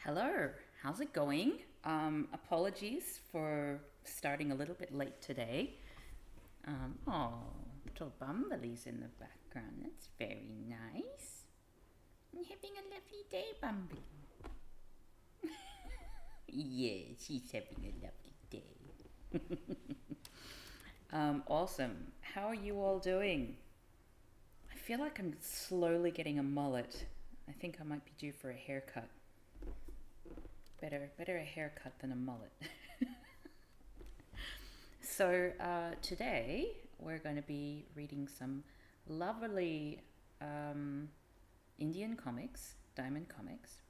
Hello, how's it going? Apologies for starting a little bit late today. Little Bumbly's in the background. That's very nice. I'm having a lovely day, Bumbly. Yeah, she's having a lovely day. Awesome. How are you all doing? I feel like I'm slowly getting a mullet. I think I might be due for a haircut. Better a haircut than a mullet. So today we're going to be reading some lovely Indian comics, Diamond Comics.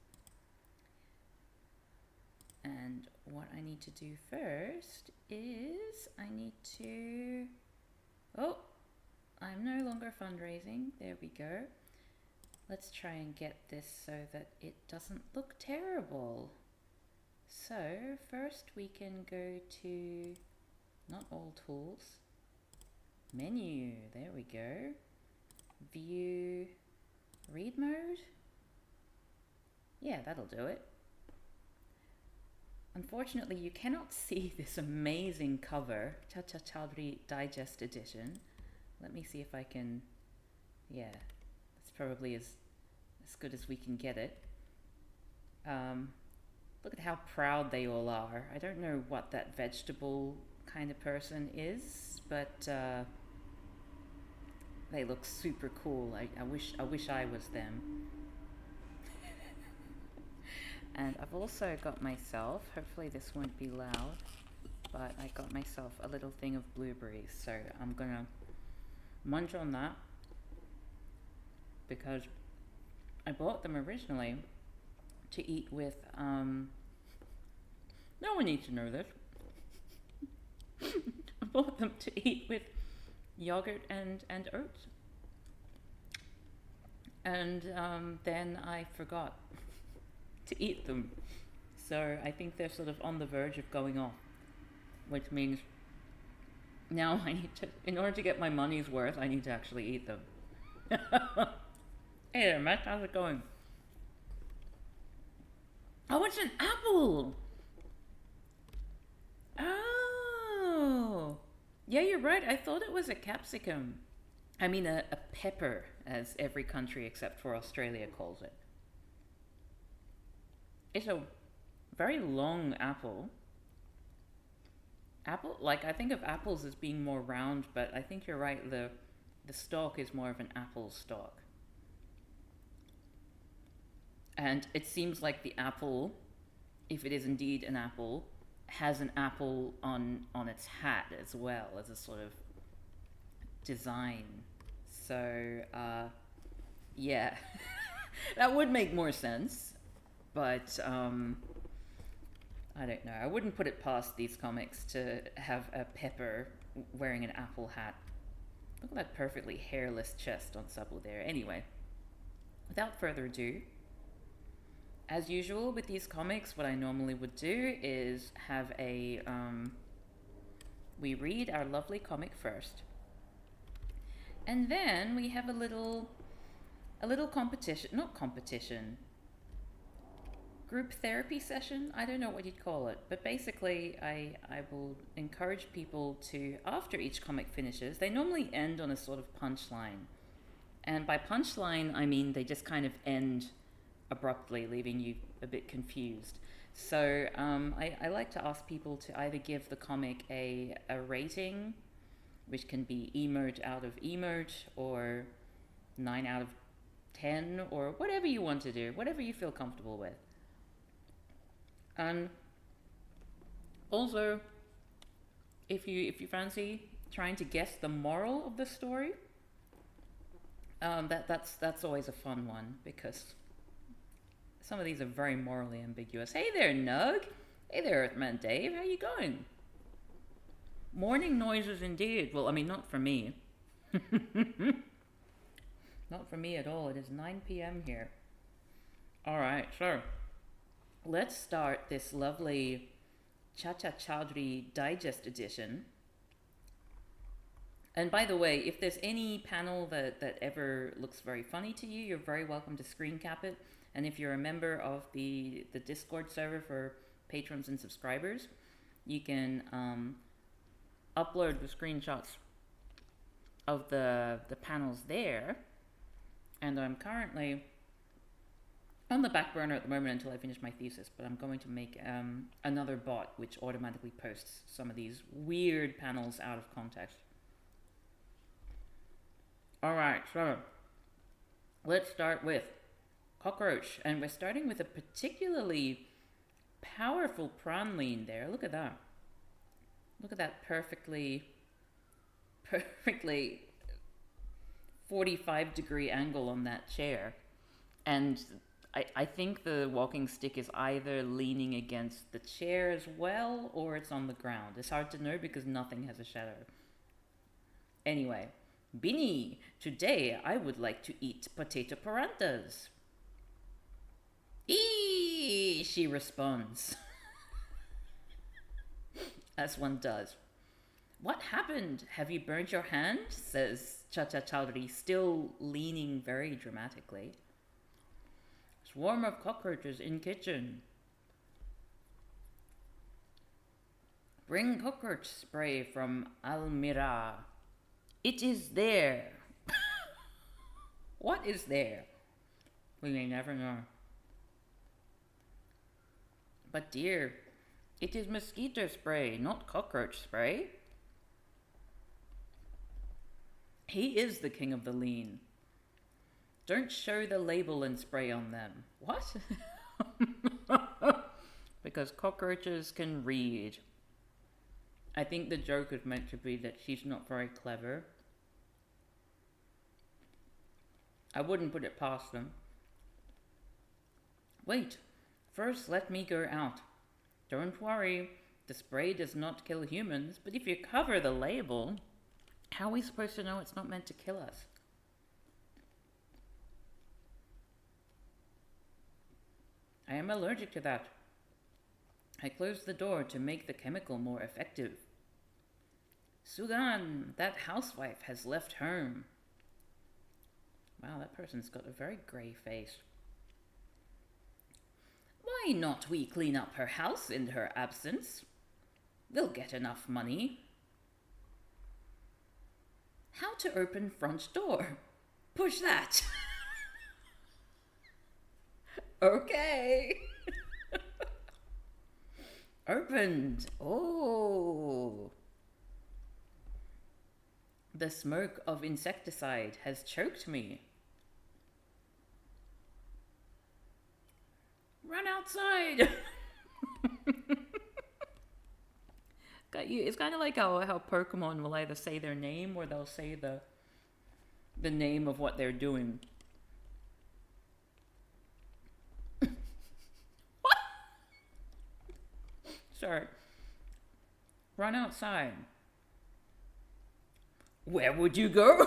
And what I need to do first is I need to... Oh, I'm no longer fundraising. There we go. Let's try and get this so that it doesn't look terrible. So first we can go to, not all tools, menu, there we go, view, read mode, yeah, that'll do it. Unfortunately you cannot see this amazing cover, Chacha Chaudhary Digest Edition. Let me see if I can, yeah, that's probably as good as we can get it. Look at how proud they all are. I don't know what that vegetable kind of person is, but they look super cool. I wish I was them. And I've also got myself, hopefully this won't be loud, but I got myself a little thing of blueberries, so I'm gonna munch on that because I bought them originally to eat with, no one needs to know this. I bought them to eat with yogurt and oats. And then I forgot to eat them. So I think they're sort of on the verge of going off, which means now I need to, in order to get my money's worth, I need to actually eat them. Hey there, Matt, how's it going? Oh, it's an apple! Oh! Yeah, you're right. I thought it was a capsicum. I mean, a pepper, as every country except for Australia calls it. It's a very long apple. Like, I think of apples as being more round, but I think you're right. The stalk is more of an apple stalk. And it seems like the apple, if it is indeed an apple, has an apple on its hat as well as a sort of design. So yeah, that would make more sense, but I don't know. I wouldn't put it past these comics to have a pepper wearing an apple hat. Look at that perfectly hairless chest on Supple there. Anyway, without further ado, as usual with these comics, what I normally would do is have a, we read our lovely comic first, and then we have a little competition, not competition, group therapy session, I don't know what you'd call it, but basically I will encourage people to, after each comic finishes, they normally end on a sort of punchline, and by punchline I mean they just kind of end abruptly, leaving you a bit confused. So I like to ask people to either give the comic a rating, which can be emote out of emote, or 9 out of 10, or whatever you want to do, whatever you feel comfortable with. And also, if you fancy trying to guess the moral of the story, that's always a fun one, because some of these are very morally ambiguous. Hey there, Nug. Hey there, Earthman Dave. How you going? Morning noises indeed. Well, I mean, not for me. Not for me at all. It is 9 p.m. here. All right, so let's start this lovely Chacha Chaudhary Digest Edition. And by the way, if there's any panel that ever looks very funny to you, you're very welcome to screen cap it. And if you're a member of the Discord server for patrons and subscribers, you can upload the screenshots of the panels there. And I'm currently on the back burner at the moment until I finish my thesis, but I'm going to make another bot which automatically posts some of these weird panels out of context. Alright, so let's start with cockroach, and we're starting with a particularly powerful prawn lean there. Look at that. Look at that perfectly 45-degree angle on that chair. And I think the walking stick is either leaning against the chair as well, or it's on the ground. It's hard to know because nothing has a shadow. Anyway, Bini, today I would like to eat potato parantas. Eee, she responds. As one does. What happened? Have you burnt your hand? Says Chacha Chaudhary, still leaning very dramatically. Swarm of cockroaches in kitchen. Bring cockroach spray from Almira. It is there. What is there? We may never know. But dear, it is mosquito spray, not cockroach spray. He is the king of the lean. Don't show the label and spray on them. What? Because cockroaches can read. I think the joke is meant to be that she's not very clever. I wouldn't put it past them. Wait, first let me go out. Don't worry, the spray does not kill humans, but if you cover the label, how are we supposed to know it's not meant to kill us? I am allergic to that. I closed the door to make the chemical more effective. Sugan, that housewife has left home. Wow, that person's got a very grey face. Why not we clean up her house in her absence? We'll get enough money. How to open front door? Push that. Okay. Opened. Oh. The smoke of insecticide has choked me. Run outside. It's kind of like how Pokemon will either say their name or they'll say the name of what they're doing. What? Sorry. Run outside. Where would you go?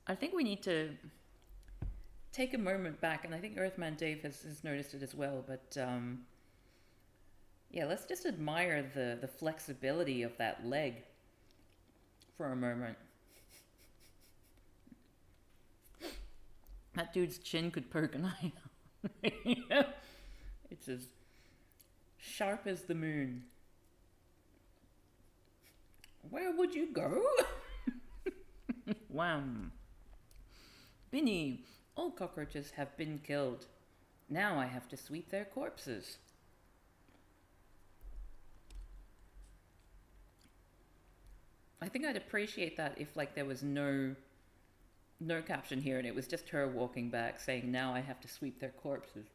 I think we need to take a moment back, and I think Earthman Dave has noticed it as well, but yeah, let's just admire the flexibility of that leg for a moment. That dude's chin could poke an eye out. It's as sharp as the moon. Where would you go? Wham. Bini, all cockroaches have been killed. Now I have to sweep their corpses. I think I'd appreciate that if there was no caption here and it was just her walking back saying, now I have to sweep their corpses.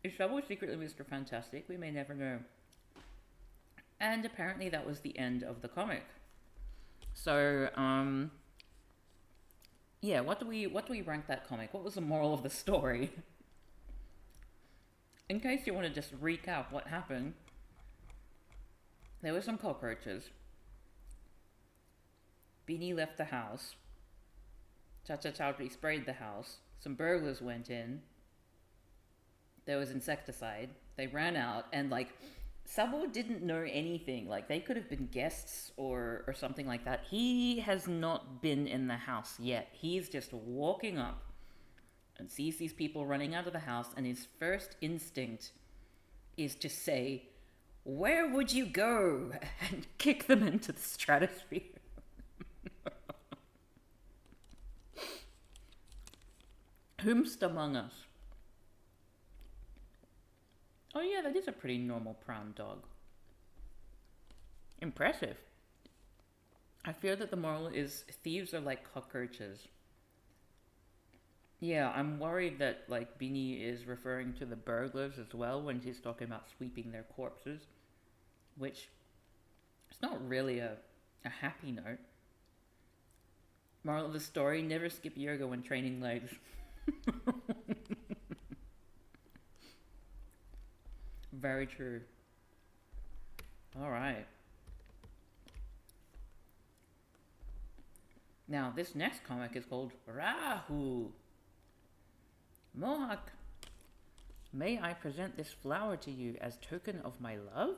Is Shovel secretly Mr. Fantastic? We may never know. And apparently that was the end of the comic. So, yeah, what do we rank that comic? What was the moral of the story? In case you want to just recap what happened, there were some cockroaches. Bini left the house. Chacha Chaudhary sprayed the house. Some burglars went in. There was insecticide. They ran out, and Sabo didn't know anything. Like, they could have been guests or something like that. He has not been in the house yet. He's just walking up and sees these people running out of the house, and his first instinct is to say, "Where would you go?" and kick them into the stratosphere. Whomst among us? Oh yeah, that is a pretty normal brown dog. Impressive. I fear that the moral is thieves are like cockroaches. Yeah, I'm worried that like Beanie is referring to the burglars as well when he's talking about sweeping their corpses, which it's not really a happy note. Moral of the story, never skip yoga when training legs. Very true. Alright. Now, this next comic is called Rahu. Mohawk, may I present this flower to you as token of my love?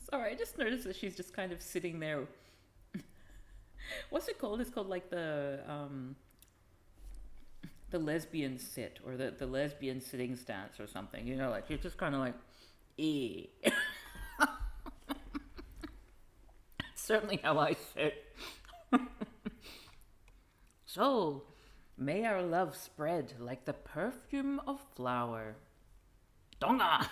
Sorry, I just noticed that she's just kind of sitting there. What's it called? It's called like the lesbian sit, or the lesbian sitting stance or something. You know, like she's just kind of like, eh. Certainly how I sit. So, may our love spread like the perfume of flower. Donga!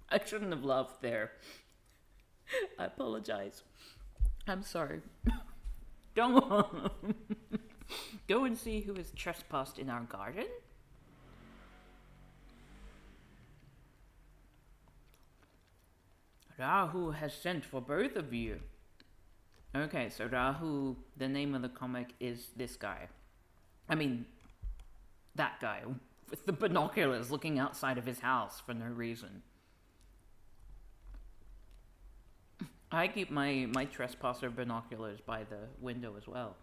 I shouldn't have laughed there. I apologize. I'm sorry. Donga! Go and see who has trespassed in our garden. Rahu has sent for both of you. Okay, so Rahu, the name of the comic is this guy. I mean, that guy with the binoculars looking outside of his house for no reason. I keep my trespasser binoculars by the window as well.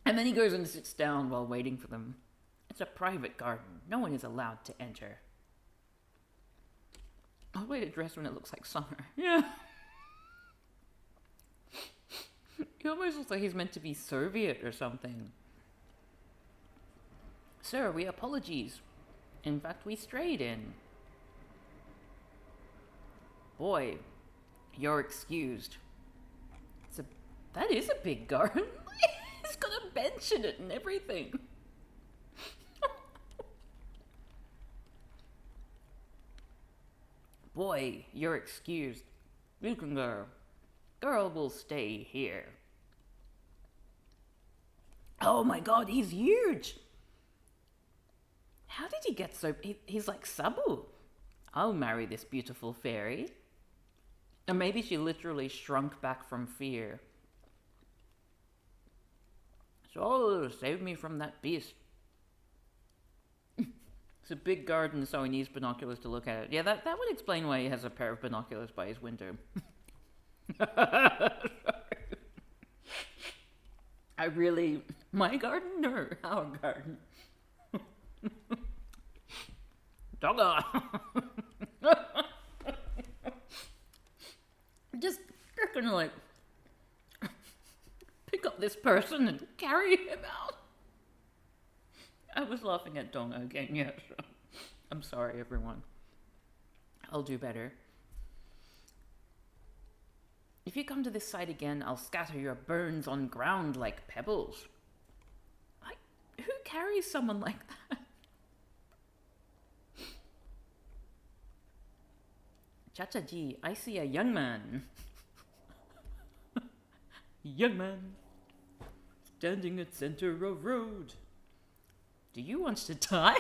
And then he goes and sits down while waiting for them. It's a private garden. No one is allowed to enter. I'll way to dress when it looks like summer. Yeah. He almost looks like he's meant to be Soviet or something. Sir, we apologies. In fact, we strayed in. Boy, you're excused. That is a big garden. He's got a bench in it and everything. Boy, you're excused. You can go. Girl will stay here. Oh my god, he's huge! How did he get so... He's like Sabu. I'll marry this beautiful fairy. Or maybe she literally shrunk back from fear. So, save me from that beast. It's a big garden, so he needs binoculars to look at it. Yeah, that would explain why he has a pair of binoculars by his window. I really... My garden? No, our garden. Dogga! Just gonna like... pick up this person and carry him out. I was laughing at Donga again, yes. I'm sorry, everyone. I'll do better. If you come to this site again, I'll scatter your bones on ground like pebbles. Who carries someone like that? Chacha ji, I see a young man. Young man, standing at center of road. Do you want to die?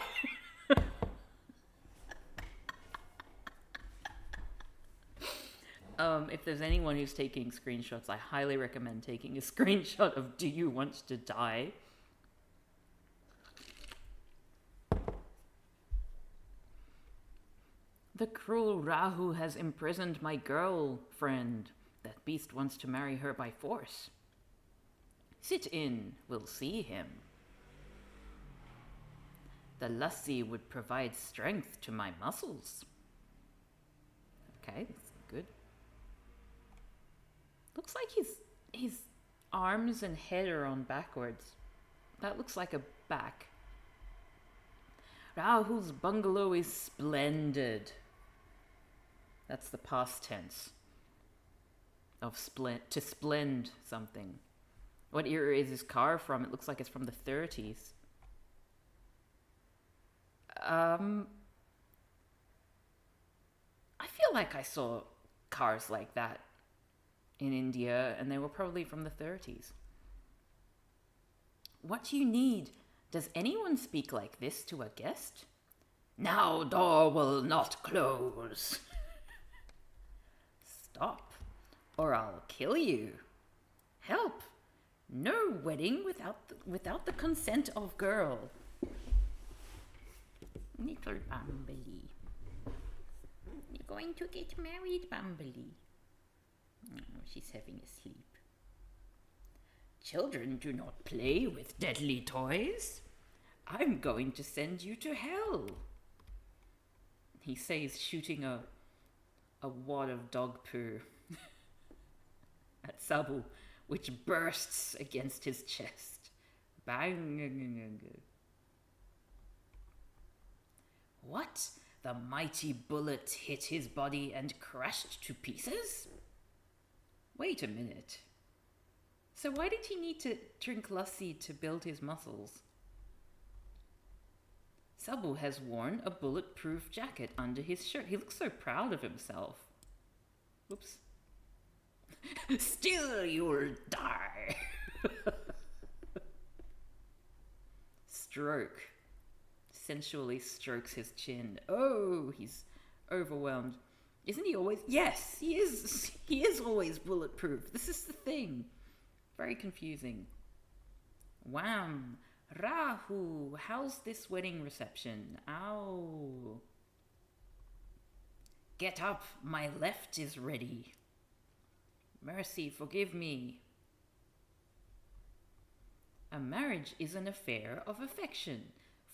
If there's anyone who's taking screenshots, I highly recommend taking a screenshot of "Do you want to die?" The cruel Rahu has imprisoned my girlfriend. That beast wants to marry her by force. Sit in, we'll see him. The lassi would provide strength to my muscles. Okay, that's good. Looks like his arms and head are on backwards. That looks like a back. Rahul's bungalow is splendid. That's the past tense of to splend something. What era is his car from? It looks like it's from the 30s. I feel like I saw cars like that in India, and they were probably from the 30s. What do you need? Does anyone speak like this to a guest? Now door will not close. Stop, or I'll kill you. Help! No wedding without the consent of girl. Little Bumblebee. You're going to get married, Bumblebee. Oh, she's having a sleep. Children do not play with deadly toys. I'm going to send you to hell. He says, shooting a wad of dog poo at Sabu, which bursts against his chest. Bang. What? The mighty bullet hit his body and crashed to pieces? Wait a minute. So why did he need to drink lassi to build his muscles? Sabu has worn a bulletproof jacket under his shirt. He looks so proud of himself. Oops. Still you'll die. Stroke. Sensually strokes his chin. Oh, he's overwhelmed. Isn't he always? Yes, he is. He is always bulletproof. This is the thing. Very confusing. Wham! Rahu! How's this wedding reception? Ow! Get up! My left is ready. Mercy, forgive me. A marriage is an affair of affection.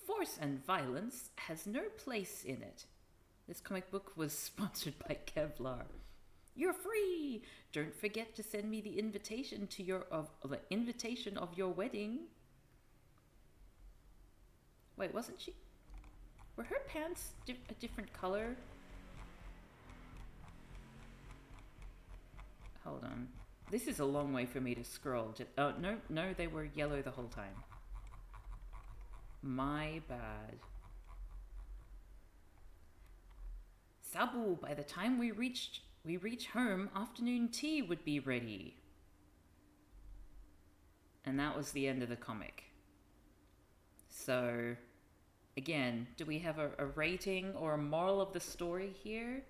Force and violence has no place in it. This comic book was sponsored by Kevlar. You're free. Don't forget to send me the invitation to of your wedding. Wait, wasn't she? Were her pants a different color? Hold on. This is a long way for me to scroll. Oh, no, they were yellow the whole time. My bad. Sabu, by the time we reach home, afternoon tea would be ready. And that was the end of the comic. So, again, do we have a rating or a moral of the story here?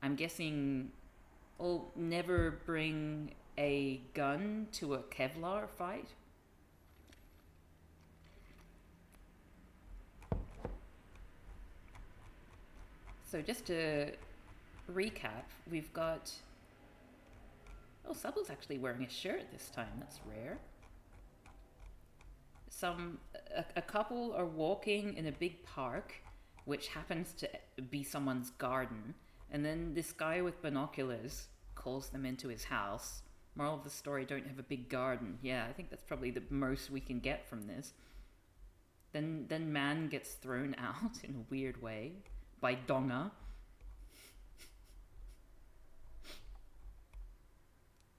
I'm guessing, never bring a gun to a Kevlar fight. So just to recap, we've got... Oh, Sabu's actually wearing a shirt this time. That's rare. A couple are walking in a big park, which happens to be someone's garden. And then this guy with binoculars calls them into his house. Moral of the story, don't have a big garden. Yeah, I think that's probably the most we can get from this. Then man gets thrown out in a weird way by Donga.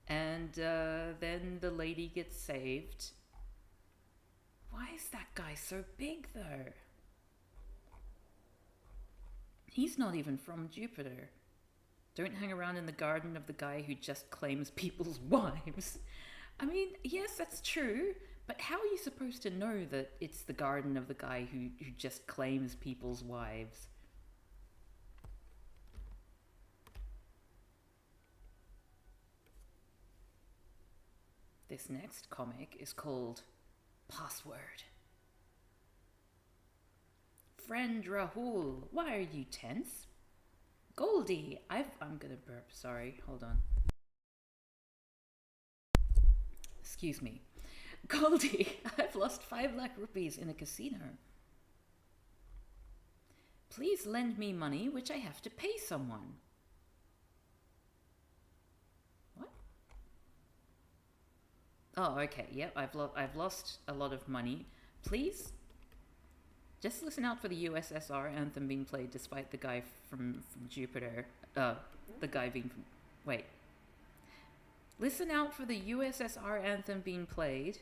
And then the lady gets saved. Why is that guy so big, though? He's not even from Jupiter. Don't hang around in the garden of the guy who just claims people's wives. I mean, yes, that's true, but how are you supposed to know that it's the garden of the guy who just claims people's wives? This next comic is called Password. Friend Rahul, why are you tense? Goldie, I'm gonna burp, sorry, hold on. Excuse me. Goldie, I've lost 5 lakh rupees in a casino. Please lend me money which I have to pay someone. What? Oh, okay. Yep, I've lost a lot of money. Please just listen out for the USSR anthem being played despite the guy from Jupiter. The guy being from... Wait. Listen out for the USSR anthem being played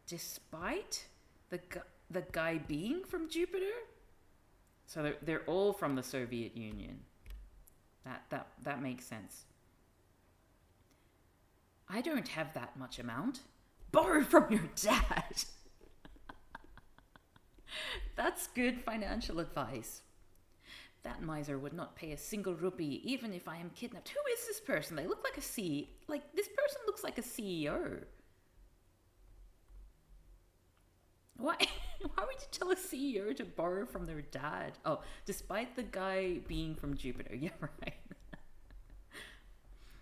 despite the guy being from Jupiter? So they're all from the Soviet Union. That makes sense. I don't have that much amount. Borrow from your dad. That's good financial advice. That miser would not pay a single rupee, even if I am kidnapped. Who is this person? They look like this person looks like a CEO. Why would you tell a CEO to borrow from their dad? Oh, despite the guy being from Jupiter. Yeah, right.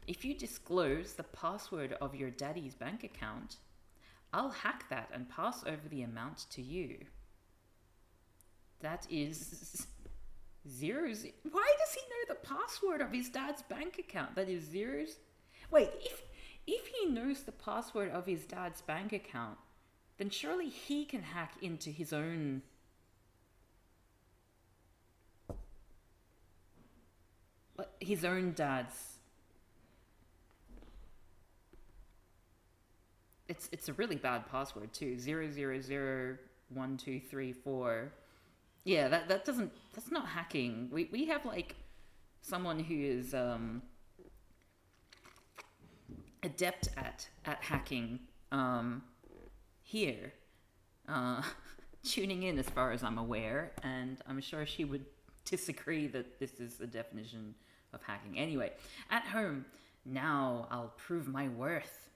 If you disclose the password of your daddy's bank account, I'll hack that and pass over the amount to you. That is zeros. Why does he know the password of his dad's bank account? That is zeros. Wait, if he knows the password of his dad's bank account, then surely he can hack into his own... his own dad's... It's a really bad password too. 0001234. Yeah, that's not hacking. We have like someone who is adept at hacking here, tuning in as far as I'm aware, and I'm sure she would disagree that this is the definition of hacking. Anyway, at home, now I'll prove my worth.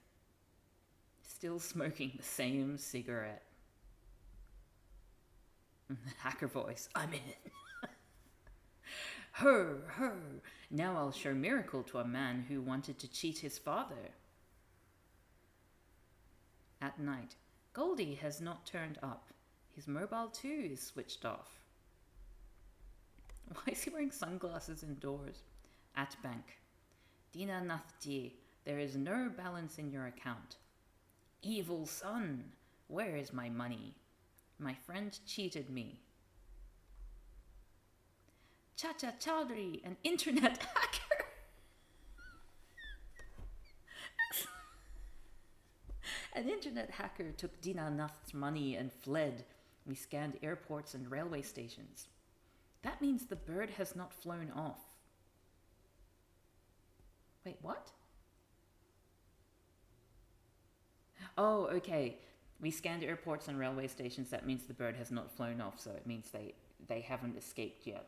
Still smoking the same cigarette. Hacker voice, I'm in. Her. Now I'll show miracle to a man who wanted to cheat his father. At night, Goldie has not turned up. His mobile too is switched off. Why is he wearing sunglasses indoors? At bank. Dina Nathji, there is no balance in your account. Evil son, where is my money? My friend cheated me. Chacha Chaudhary, an internet hacker. An internet hacker took Dina Nath's money and fled. We scanned airports and railway stations. That means the bird has not flown off. Wait, what? Oh, okay. We scanned airports and railway stations. That means the bird has not flown off, so it means they haven't escaped yet.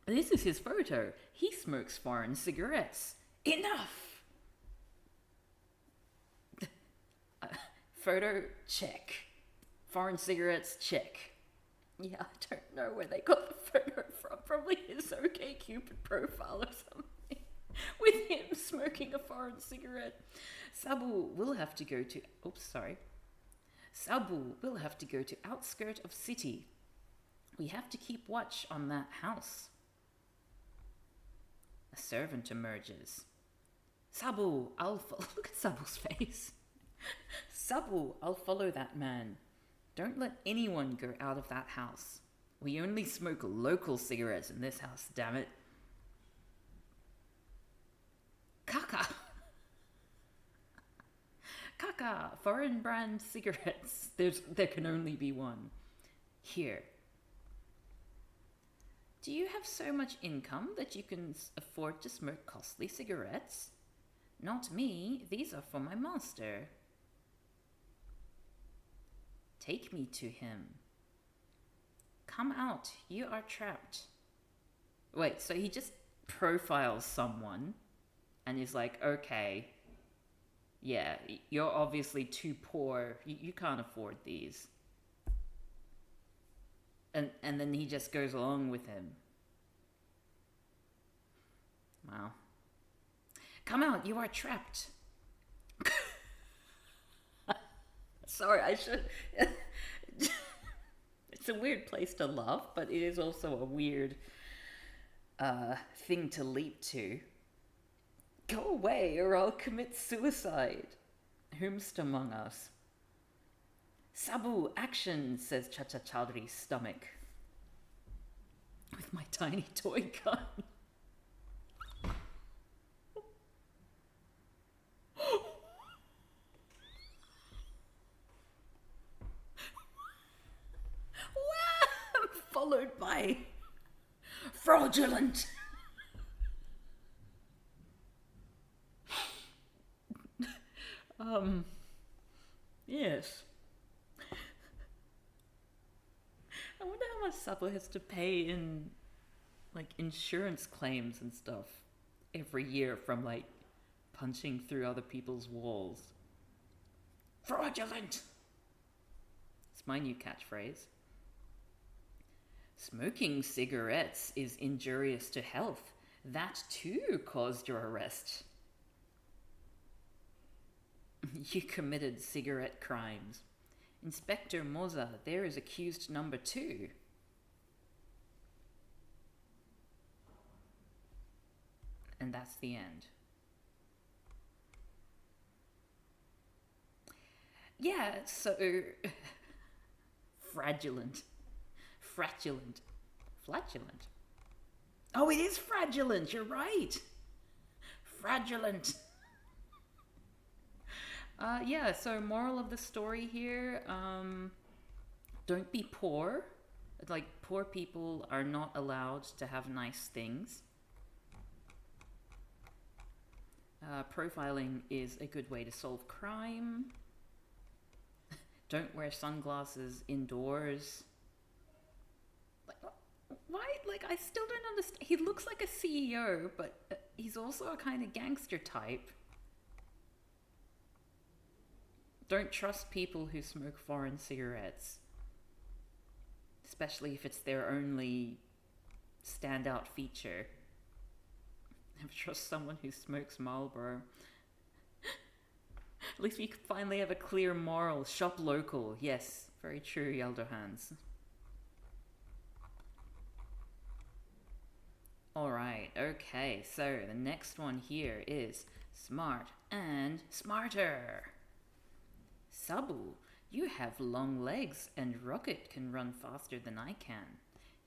This is his photo. He smokes foreign cigarettes. Enough! Photo, check. Foreign cigarettes, check. Yeah, I don't know where they got the photo from. Probably his OkCupid profile or something. With him smoking a foreign cigarette. Sabu will have to go to... Sabu will have to go to outskirt of city. We have to keep watch on that house. A servant emerges. Sabu, look at Sabu's face. Sabu, I'll follow that man. Don't let anyone go out of that house. We only smoke local cigarettes in this house, damn it. Kaka, foreign brand cigarettes. There can only be one. Here. Do you have so much income that you can afford to smoke costly cigarettes? Not me, these are for my master. Take me to him. Come out, you are trapped. Wait, so he just profiles someone and is like, okay, yeah, you're obviously too poor. You can't afford these. And then he just goes along with him. Wow. Come out, you are trapped. Sorry, I should. It's a weird place to laugh, but it is also a weird thing to leap to. Go away, or I'll commit suicide. Whomst among us? Sabu, action, says Chacha Chaudhary's stomach. With my tiny toy gun. Followed by fraudulent. Yes. I wonder how much Sabu has to pay in like insurance claims and stuff every year from like punching through other people's walls. Fraudulent. It's my new catchphrase. Smoking cigarettes is injurious to health. That too caused your arrest. You committed cigarette crimes. Inspector Moza, there is accused number 2. And that's the end. Yeah, so... Flatulent. Oh, it is fraudulent, you're right. Fraudulent. Yeah, so moral of the story here, don't be poor. Like, poor people are not allowed to have nice things. Profiling is a good way to solve crime. Don't wear sunglasses indoors. Like, why? Like, I still don't understand. He looks like a CEO, but he's also a kind of gangster type. Don't trust people who smoke foreign cigarettes. Especially if it's their only standout feature. Never trust someone who smokes Marlboro. At least we finally have a clear moral. Shop local. Yes, very true, Yelderhans. Alright, okay, so the next one here is smart and smarter. Sabu, you have long legs and Rocket can run faster than I can.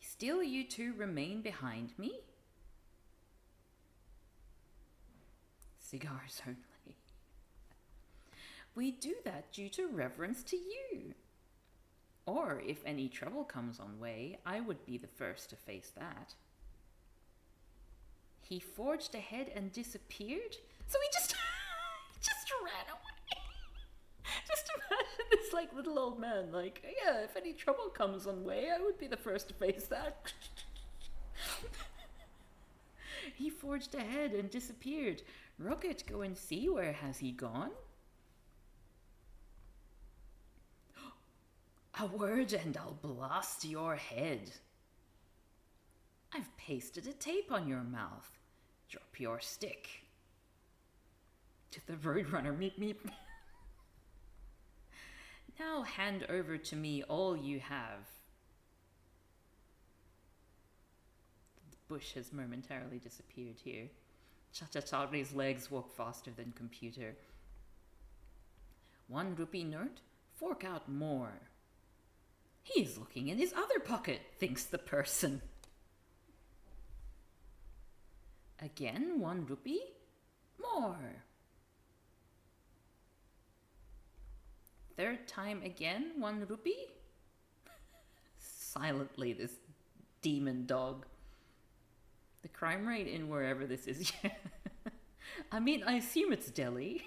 Still you two remain behind me? Cigars only. We do that due to reverence to you. Or if any trouble comes on way, I would be the first to face that. He forged ahead and disappeared? So he just ran away. Just imagine this like little old man, like, yeah, if any trouble comes on way, I would be the first to face that. He forged ahead and disappeared. Rocket, go and see, where has he gone? A word and I'll blast your head. I've pasted a tape on your mouth. Drop your stick. To the Roadrunner, meep meep. Now hand over to me all you have. The bush has momentarily disappeared here. Chacha Chaudhary's legs walk faster than computer. 1 rupee note? Fork out more. He's looking in his other pocket, thinks the person. Again, 1 rupee? More. Third time again, 1 rupee? Silently, this demon dog. The crime rate in wherever this is, yeah. I mean, I assume it's Delhi.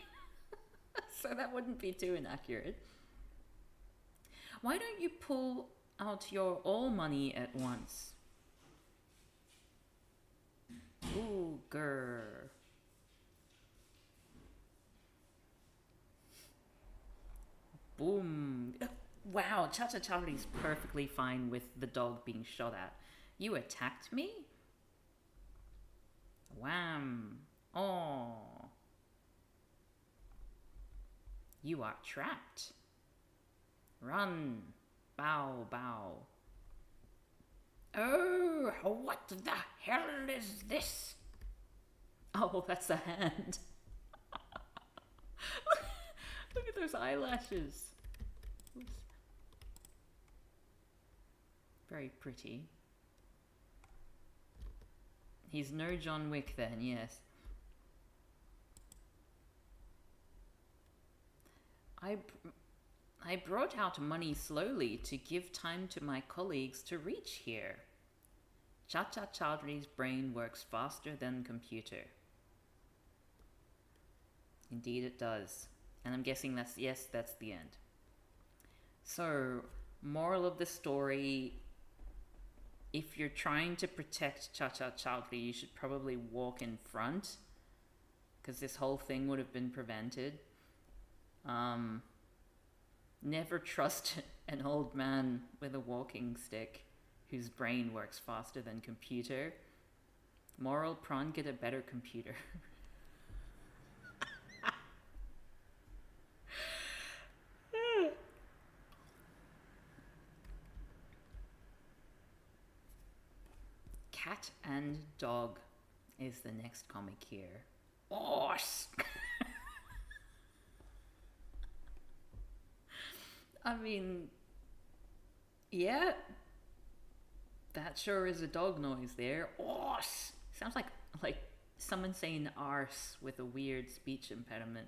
So that wouldn't be too inaccurate. Why don't you pull out your all money at once? Ooh, grr. Boom. Wow, Chacha Chaudhary's perfectly fine with the dog being shot at. You attacked me? Wham. Oh. You are trapped. Run! Bow, bow. Oh, what the hell is this? Oh, that's a hand. Look at those eyelashes. Very pretty. He's no John Wick then, yes. I brought out money slowly to give time to my colleagues to reach here. Chacha Chaudhary's brain works faster than computer. Indeed it does. And I'm guessing that's the end. So, moral of the story, if you're trying to protect Chacha Chaudhary, you should probably walk in front, because this whole thing would have been prevented. Never trust an old man with a walking stick whose brain works faster than computer. Moral, prawn, get a better computer. Cat and Dog is the next comic here. Horse! I mean, yeah, that sure is a dog noise there. Horse! Sounds like someone saying arse with a weird speech impediment.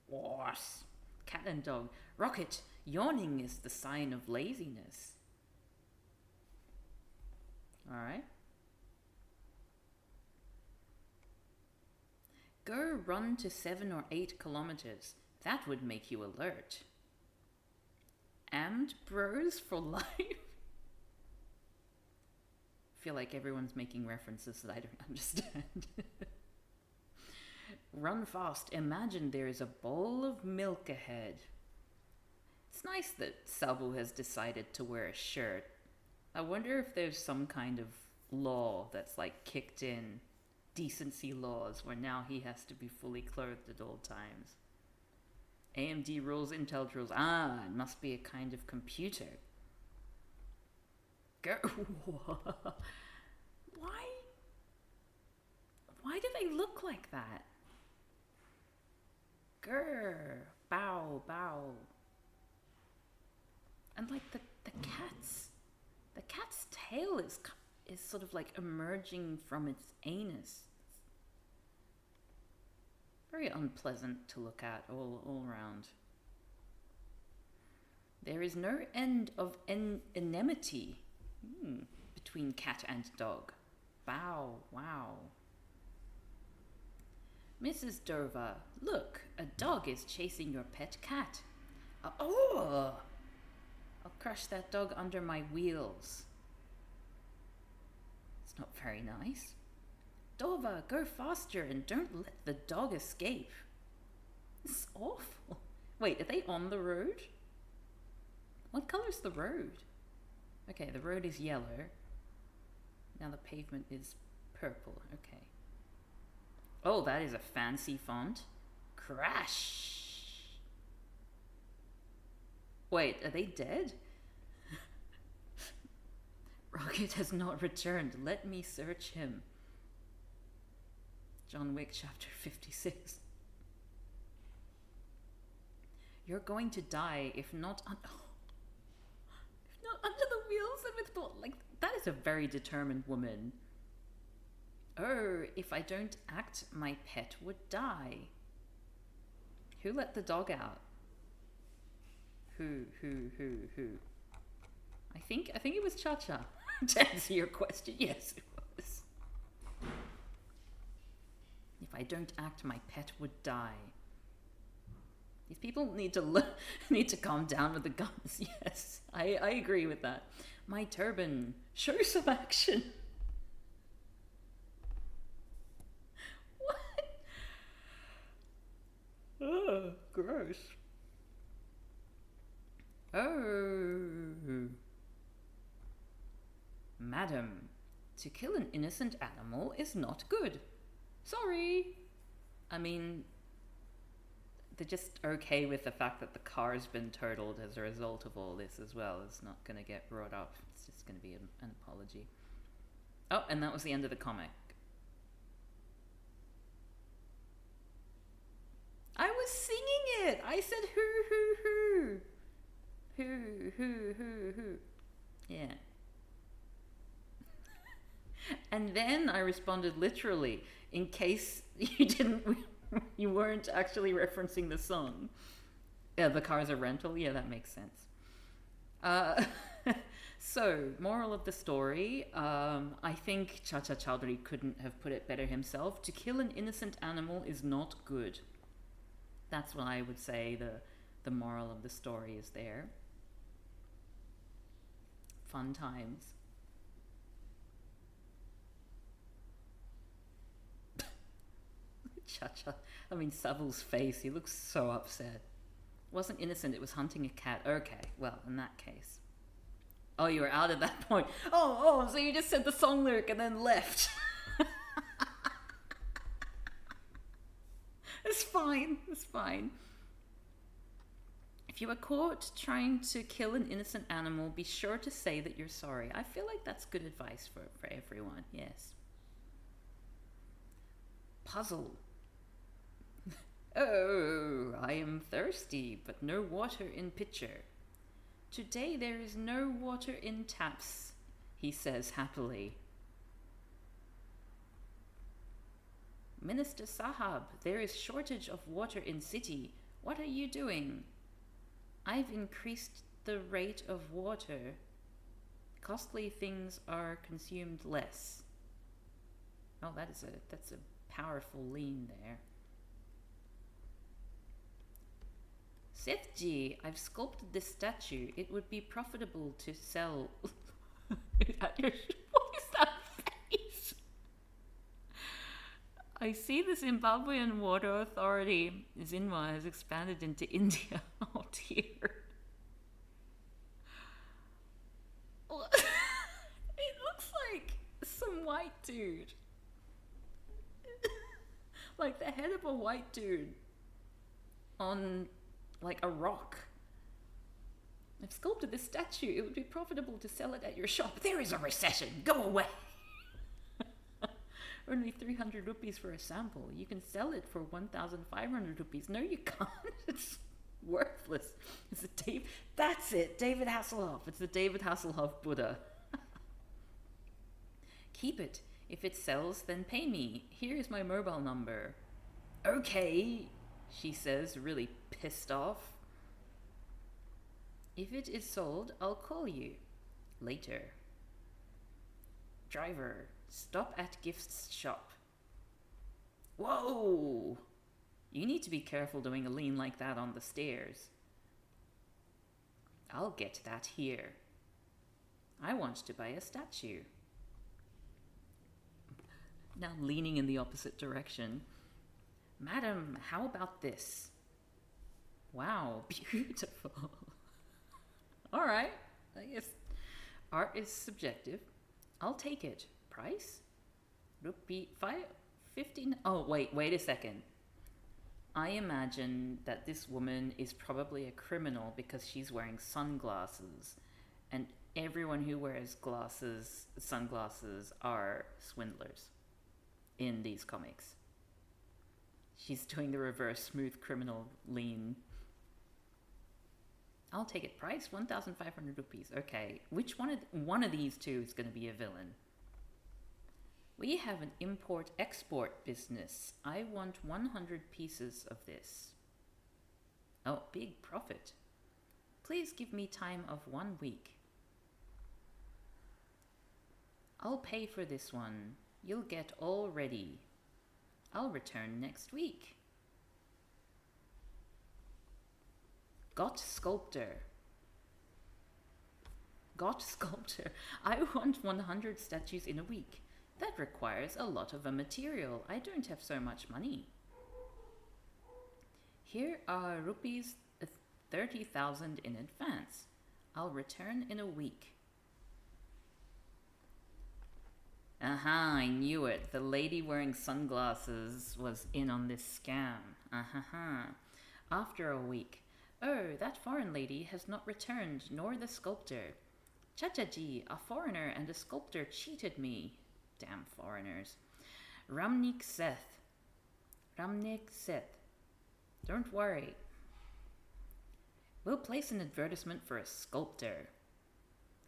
Horse! Cat and Dog. Rocket, yawning is the sign of laziness. Alright. Go run to 7 or 8 kilometers. That would make you alert. And bros for life? I feel like everyone's making references that I don't understand. Run fast. Imagine there is a bowl of milk ahead. It's nice that Sabu has decided to wear a shirt. I wonder if there's some kind of law that's like kicked in, decency laws, where now he has to be fully clothed at all times. AMD rules, Intel rules. Ah, it must be a kind of computer. Go. Why do they look like that? Grr. Bow, bow. And like the cat's tail is sort of like emerging from its anus. Very unpleasant to look at all around. There is no end of enmity between cat and dog. Bow, wow. Mrs. Dover, look, a dog is chasing your pet cat. Oh! I'll crush that dog under my wheels. It's not very nice. Dover, go faster and don't let the dog escape. This is awful. Wait, are they on the road? What colour's the road? Okay, the road is yellow. Now the pavement is purple. Okay. Oh, that is a fancy font. Crash! Wait, are they dead? Rocket has not returned. Let me search him. John Wick, chapter 56. You're going to die if not under the wheels of a thought. Like, that is a very determined woman. Oh, if I don't act, my pet would die. Who let the dog out? Who? I think it was Chacha. To answer your question, yes, it was. If I don't act, my pet would die. These people need to calm down with the guns. Yes, I agree with that. My turban, show some action. What? Oh, gross. Oh. Madam, to kill an innocent animal is not good. Sorry. I mean, they're just okay with the fact that the car's been totaled as a result of all this as well. It's not going to get brought up. It's just going to be an apology. Oh, and that was the end of the comic. I was singing it. I said hoo. Hoo. Yeah. And then I responded literally, in case you weren't actually referencing the song. Yeah, the car's a rental. Yeah, that makes sense. Uh, so, moral of the story, I think Chacha Chaudhary couldn't have put it better himself. To kill an innocent animal is not good. That's what I would say the moral of the story is there. Fun times. Chacha, Saville's face, he looks so upset. It wasn't innocent, it was hunting a cat. Okay, well, in that case. Oh, you were out at that point. Oh, so you just said the song lyric and then left. It's fine. If you are caught trying to kill an innocent animal, be sure to say that you're sorry. I feel like that's good advice for everyone, yes. Puzzle. Oh, I am thirsty, but no water in pitcher. Today there is no water in taps, he says happily. Minister Sahab, there is shortage of water in city. What are you doing? I've increased the rate of water. Costly things are consumed less. Oh, that's a powerful lean there. Sethji, I've sculpted this statue. It would be profitable to sell. What is that face? I see the Zimbabwean Water Authority, Zinwa, has expanded into India. Oh dear. It looks like some white dude. Like the head of a white dude on like a rock. I've sculpted this statue. It would be profitable to sell it at your shop. There is a recession. Go away. Only 300 rupees for a sample. You can sell it for 1,500 rupees. No, you can't. It's worthless. That's it. David Hasselhoff. It's the David Hasselhoff Buddha. Keep it. If it sells, then pay me. Here's my mobile number. Okay, she says, really pissed off. If it is sold, I'll call you. Later. Driver, stop at gift shop. Whoa! You need to be careful doing a lean like that on the stairs. I'll get that here. I want to buy a statue. Now leaning in the opposite direction. Madam, how about this? Wow, beautiful. All right, I guess art is subjective. I'll take it. Price? Rupee 15. Oh, wait a second. I imagine that this woman is probably a criminal because she's wearing sunglasses, and everyone who wears sunglasses are swindlers in these comics. She's doing the reverse smooth criminal lean. I'll take it. Price 1,500 rupees. Okay, which one of these two is going to be a villain? We have an import-export business. I want 100 pieces of this. Oh, big profit. Please give me time of 1 week. I'll pay for this one. You'll get all ready. I'll return next week. Got sculptor. I want 100 statues in a week. That requires a lot of a material. I don't have so much money. Here are rupees 30,000 in advance. I'll return in a week. Aha, I knew it. The lady wearing sunglasses was in on this scam. After a week. Oh, that foreign lady has not returned, nor the sculptor. Chacha-ji, a foreigner and a sculptor cheated me. Damn foreigners. Ramnik Seth. Ramnik Seth. Don't worry. We'll place an advertisement for a sculptor.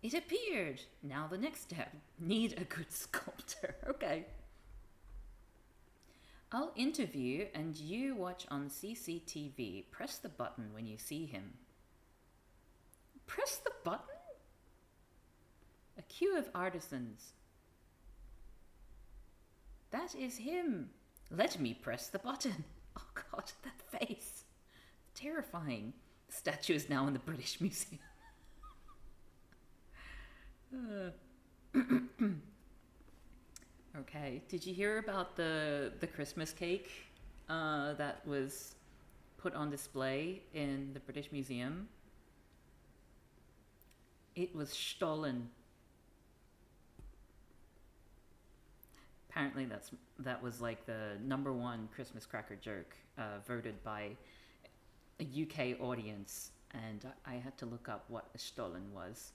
It appeared. Now the next step. Need a good sculptor. Okay. I'll interview and you watch on CCTV. Press the button when you see him. Press the button? A queue of artisans. That is him. Let me press the button. Oh God, that face. Terrifying. The statue is now in the British Museum. Okay, did you hear about the Christmas cake that was put on display in the British Museum? It was stolen. Apparently that was like the #1 Christmas cracker joke voted by a UK audience, and I had to look up what a stolen was.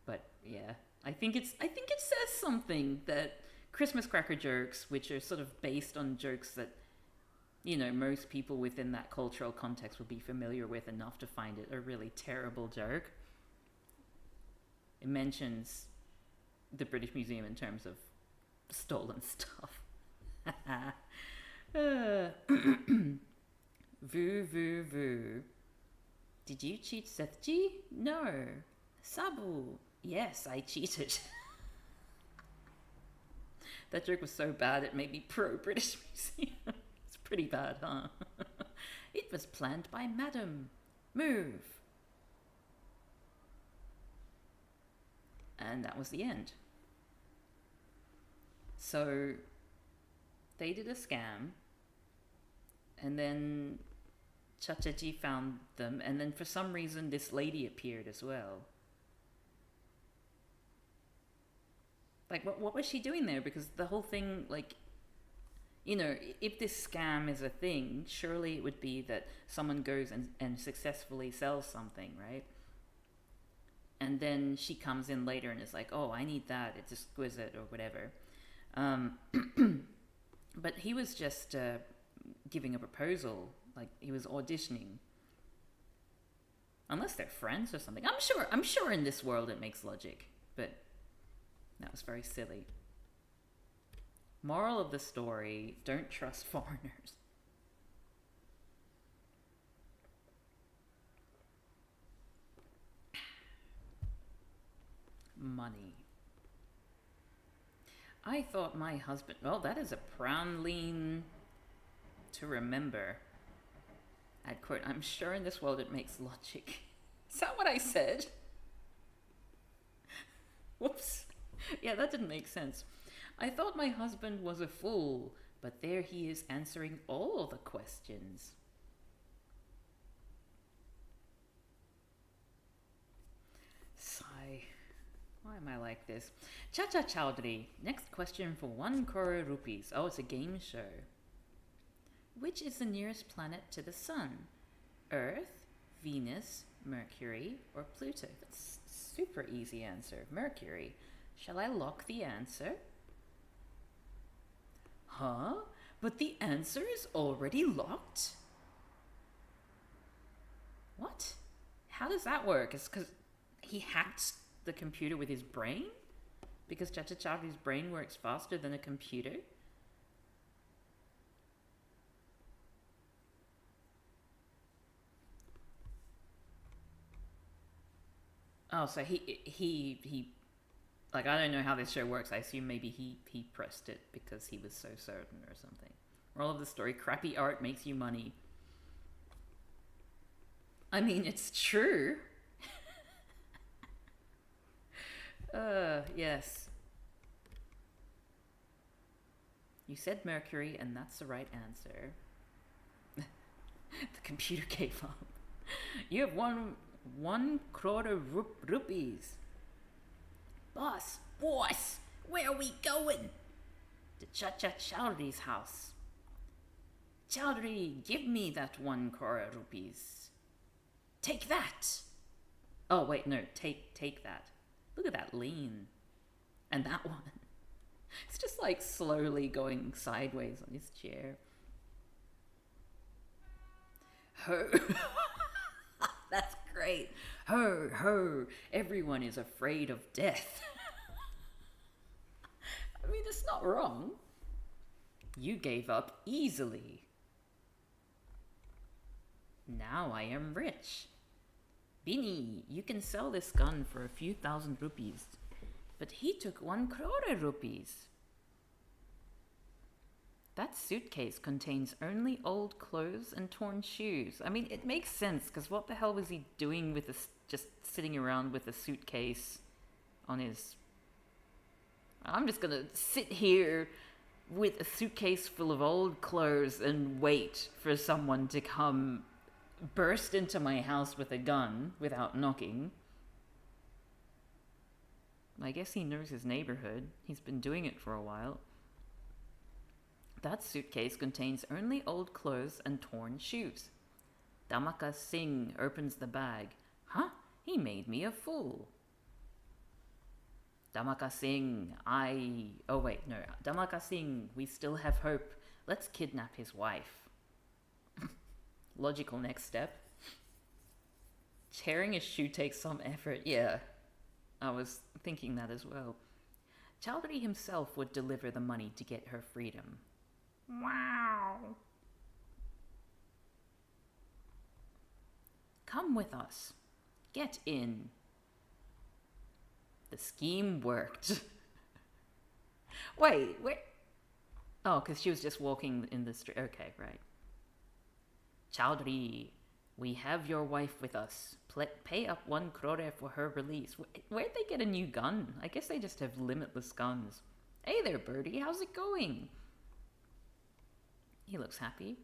But yeah, I think it says something that Christmas cracker jokes, which are sort of based on jokes that, you know, most people within that cultural context will be familiar with enough to find it a really terrible joke. It mentions the British Museum in terms of stolen stuff. Voo, voo, voo. Did you cheat Sethji? No. Sabu. Yes, I cheated. That joke was so bad it made me pro-British Museum. It's pretty bad, huh? It was planned by Madam. Move. And that was the end. So they did a scam, and then Chacha-ji found them, and then for some reason this lady appeared as well. Like, what was she doing there? Because the whole thing, like, you know, if this scam is a thing, surely it would be that someone goes and successfully sells something, right? And then she comes in later and is like, oh, I need that, it's exquisite, or whatever. But he was just giving a proposal, like he was auditioning. Unless they're friends or something. I'm sure in this world it makes logic, but that was very silly. Moral of the story, don't trust foreigners. Money. I thought my husband... Well, that is a prawnleen to remember. I'd quote, I'm sure in this world it makes logic. Is that what I said? Whoops. Yeah, that didn't make sense. I thought my husband was a fool, but there he is answering all the questions. Sigh. Why am I like this? Chacha Chaudhary. Next question for 1 crore rupees. Oh, it's a game show. Which is the nearest planet to the sun? Earth, Venus, Mercury, or Pluto? That's a super easy answer. Mercury. Shall I lock the answer? Huh? But the answer is already locked? What? How does that work? It's because he hacked the computer with his brain? Because Chacha Chaudhary's brain works faster than a computer? Oh, so he like, I don't know how this show works. I assume maybe he pressed it because he was so certain or something. Moral of the story, crappy art makes you money. I mean, it's true. Yes. You said Mercury, and that's the right answer. The computer gave up. You have won 1 crore rupees. Boss, where are we going? To Chacha Chaudhary's house. Chaudhary, give me that 1 crore rupees. Take that! Oh, wait, no, take that. Look at that lean. And that one. It's just like slowly going sideways on his chair. Ho! That's great. Ho, ho! Everyone is afraid of death. I mean, it's not wrong. You gave up easily. Now I am rich. Bini, you can sell this gun for a few thousand rupees. But he took 1 crore rupees. That suitcase contains only old clothes and torn shoes. I mean, it makes sense, because what the hell was he doing with this, just sitting around with a suitcase on his... I'm just gonna sit here with a suitcase full of old clothes and wait for someone to come burst into my house with a gun without knocking. I guess he knows his neighborhood. He's been doing it for a while. That suitcase contains only old clothes and torn shoes. Damaka Singh opens the bag. Huh? He made me a fool. Damaka Singh, Oh wait, no. Damaka Singh, we still have hope. Let's kidnap his wife. Logical next step. Tearing a shoe takes some effort. Yeah, I was thinking that as well. Chaudhary himself would deliver the money to get her freedom. Wow. Come with us. Get in. The scheme worked. Wait. Oh, because she was just walking in the street. Okay, right. Chaudhary, we have your wife with us. Pay up 1 crore for her release. Where'd they get a new gun? I guess they just have limitless guns. Hey there, Birdie. How's it going? He looks happy.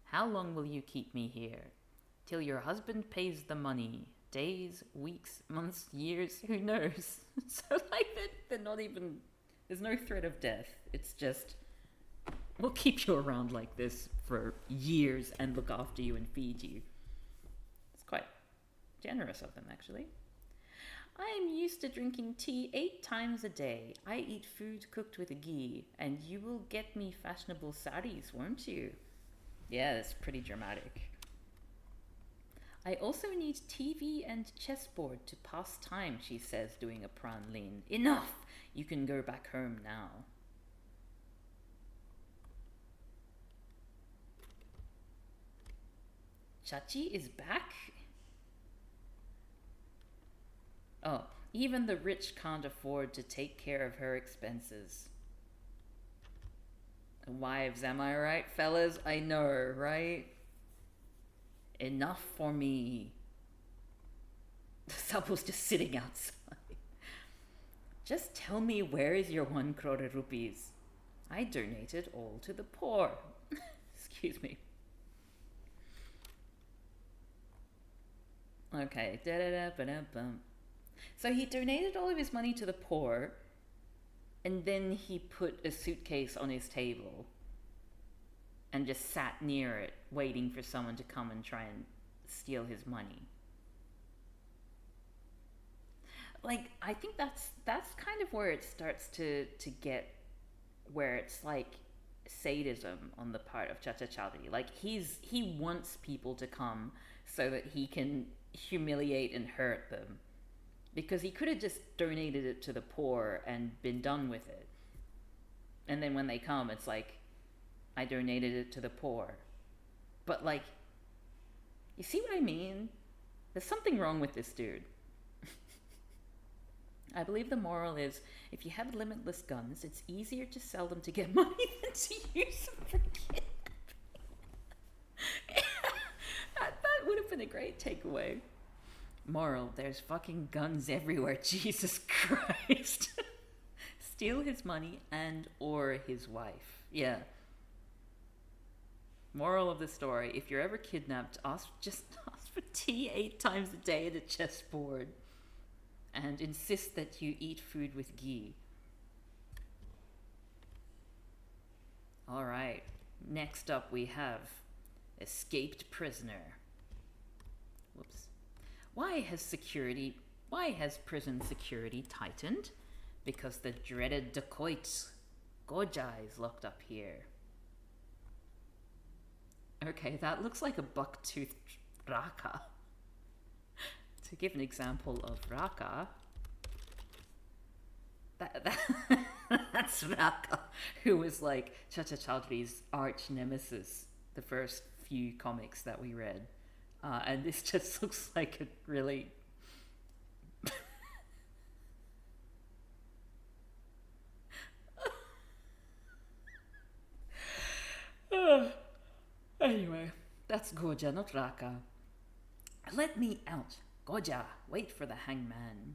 How long will you keep me here? Till your husband pays the money. Days, weeks, months, years, who knows? So, like, they're not even... There's no threat of death. It's just... We'll keep you around like this for years and look after you and feed you. It's quite generous of them, actually. I am used to drinking tea 8 times a day. I eat food cooked with ghee, and you will get me fashionable saris, won't you? Yeah, that's pretty dramatic. I also need TV and chessboard to pass time, she says, doing a pran lean. Enough! You can go back home now. Chachi is back? Oh, even the rich can't afford to take care of her expenses. Wives, am I right, fellas? I know, right? Enough for me. The sub was just sitting outside. Just tell me, where is your 1 crore rupees? I donated all to the poor. Excuse me. Okay. So he donated all of his money to the poor, and then he put a suitcase on his table and just sat near it, waiting for someone to come and try and steal his money. Like, I think that's kind of where it starts to get, where it's like sadism on the part of Chacha Chaudhary. Like, he wants people to come so that he can humiliate and hurt them, because he could have just donated it to the poor and been done with it. And then when they come, it's like, I donated it to the poor. But, like, you see what I mean? There's something wrong with this dude. I believe the moral is, if you have limitless guns, it's easier to sell them to get money than to use them for kidnapping. That would have been a great takeaway. Moral, there's fucking guns everywhere, Jesus Christ. Steal his money and or his wife. Yeah. Moral of the story, if you're ever kidnapped, just ask for tea 8 times a day at a chessboard. And insist that you eat food with ghee. Alright. Next up we have escaped prisoner. Whoops. Why has prison security tightened? Because the dreaded dacoit Goja is locked up here. Okay, that looks like a buck-toothed raka. To give an example of raka, that's Raka, who was like Chacha Chaudhary's arch nemesis the first few comics that we read. And this just looks like a really... Anyway, that's Goja, not Raka. Let me out. Goja, wait for the hangman.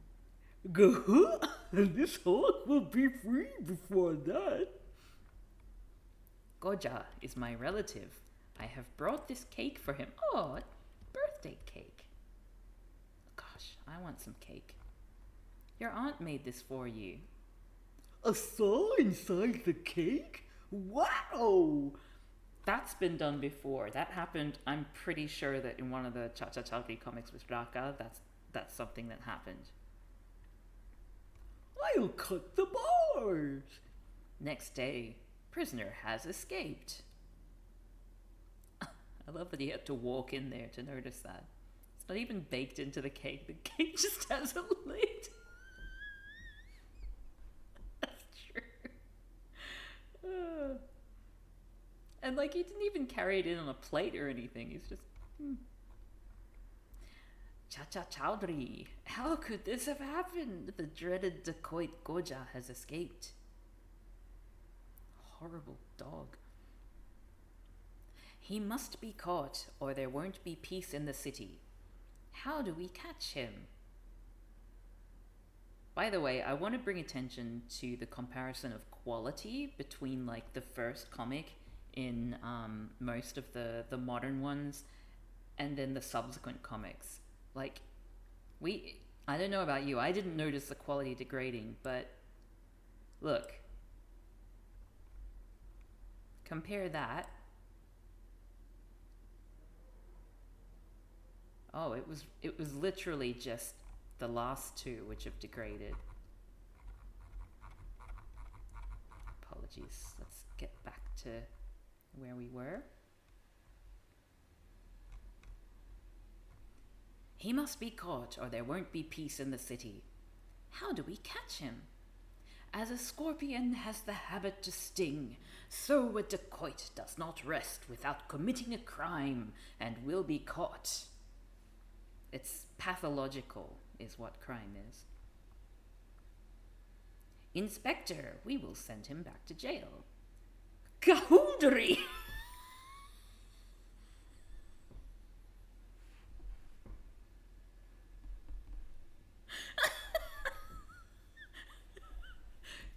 Gah! This hawk will be free before that. Goja is my relative. I have brought this cake for him. Oh, birthday cake. Gosh, I want some cake. Your aunt made this for you. A saw inside the cake? Wow! That's been done before. That happened, I'm pretty sure that in one of the Chacha Chaudhary comics with Raka, that's something that happened. I'll cut the bars. Next day, prisoner has escaped. I love that he had to walk in there to notice that. It's not even baked into the cake. The cake just has a lid. That's true. And like he didn't even carry it in on a plate or anything. He's just... Chacha Chaudhary, how could this have happened? The dreaded dacoit Goja has escaped. Horrible dog. He must be caught, or there won't be peace in the city. How do we catch him? By the way, I want to bring attention to the comparison of quality between like the first comic in most of the modern ones and then the subsequent comics. Like, I don't know about you, I didn't notice the quality degrading, but look. Compare that. Oh, it was literally just the last two which have degraded. Apologies. Let's get back to where we were. He must be caught, or there won't be peace in the city. How do we catch him? As a scorpion has the habit to sting, so a dacoit does not rest without committing a crime and will be caught. It's pathological, is what crime is. Inspector, we will send him back to jail. Chaudhary!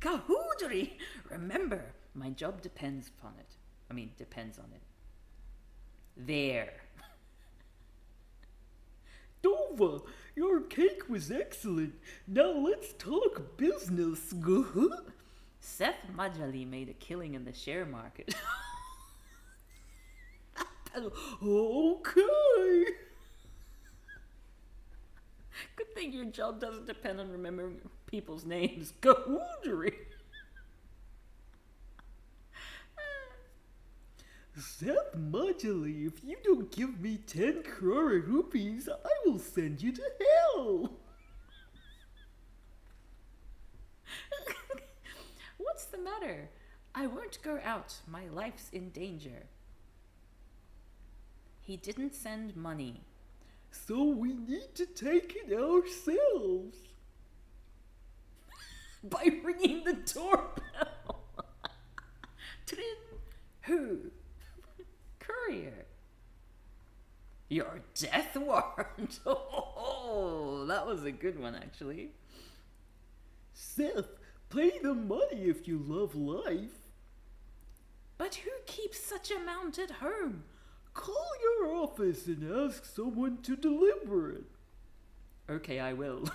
Chaudhary! Remember, my job depends upon it. Depends on it. There. Dova, your cake was excellent. Now let's talk business. Seth Majali made a killing in the share market. Okay. Good thing your job doesn't depend on remembering people's names. Chaudhary. Seth Majali, if you don't give me 10 crore rupees, I will send you to hell. What's the matter? I won't go out. My life's in danger. He didn't send money. So we need to take it ourselves. By ringing the doorbell. Trin. Who? Courier. Your death warrant. Oh, that was a good one, actually. Seth, pay the money if you love life. But who keeps such amount at home? Call your office and ask someone to deliver it. Okay, I will.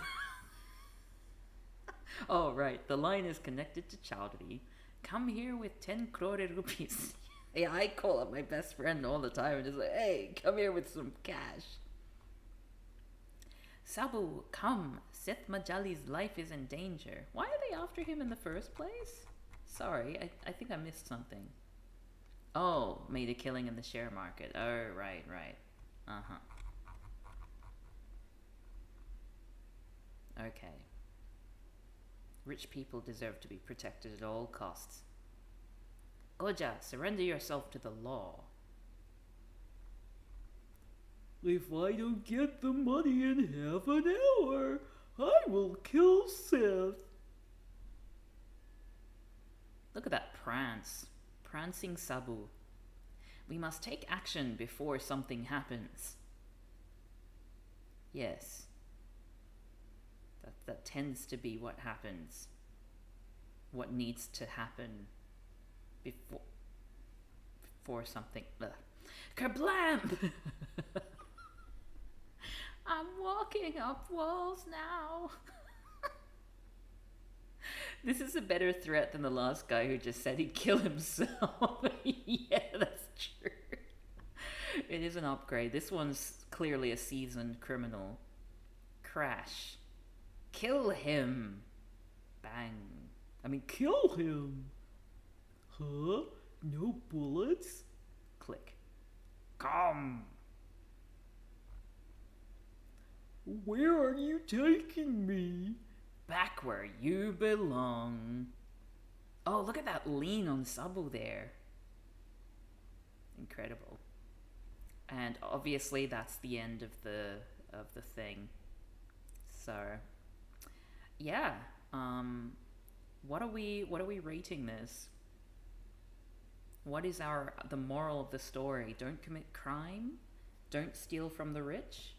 Oh, right. The line is connected to Chaudhary. Come here with 10 crore rupees. Yeah, I call up my best friend all the time and just like, hey, come here with some cash. Sabu, come. Seth Majali's life is in danger. Why are they after him in the first place? Sorry, I think I missed something. Oh, made a killing in the share market. Oh, right. Uh-huh. Okay. Rich people deserve to be protected at all costs. Goja, surrender yourself to the law. If I don't get the money in half an hour, I will kill Seth. Look at that prance. Prancing Sabu. We must take action before something happens. Yes. That tends to be what happens. What needs to happen before something. Kablam! I'm walking up walls now. This is a better threat than the last guy who just said he'd kill himself. Yeah, that's true. It is an upgrade. This one's clearly a seasoned criminal. Crash. Kill him. Bang. Kill him. Huh? No bullets? Click. Come. Where are you taking me? Back where you belong. Oh, look at that lean on Sabu there. Incredible. And obviously that's the end of the thing. So yeah. What are we rating this? What is the moral of the story? Don't commit crime? Don't steal from the rich?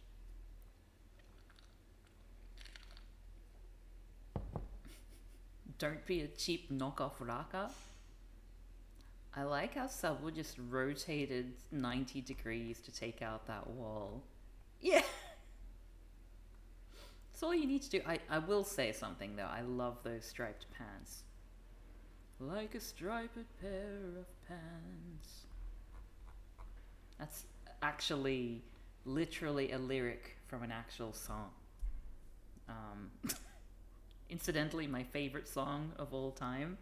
Don't be a cheap knockoff Raka? I like how Sabu just rotated 90 degrees to take out that wall. Yeah! That's all you need to do. I will say something though. I love those striped pants. Like a striped pair of pants. That's actually literally a lyric from an actual song. Incidentally, my favorite song of all time,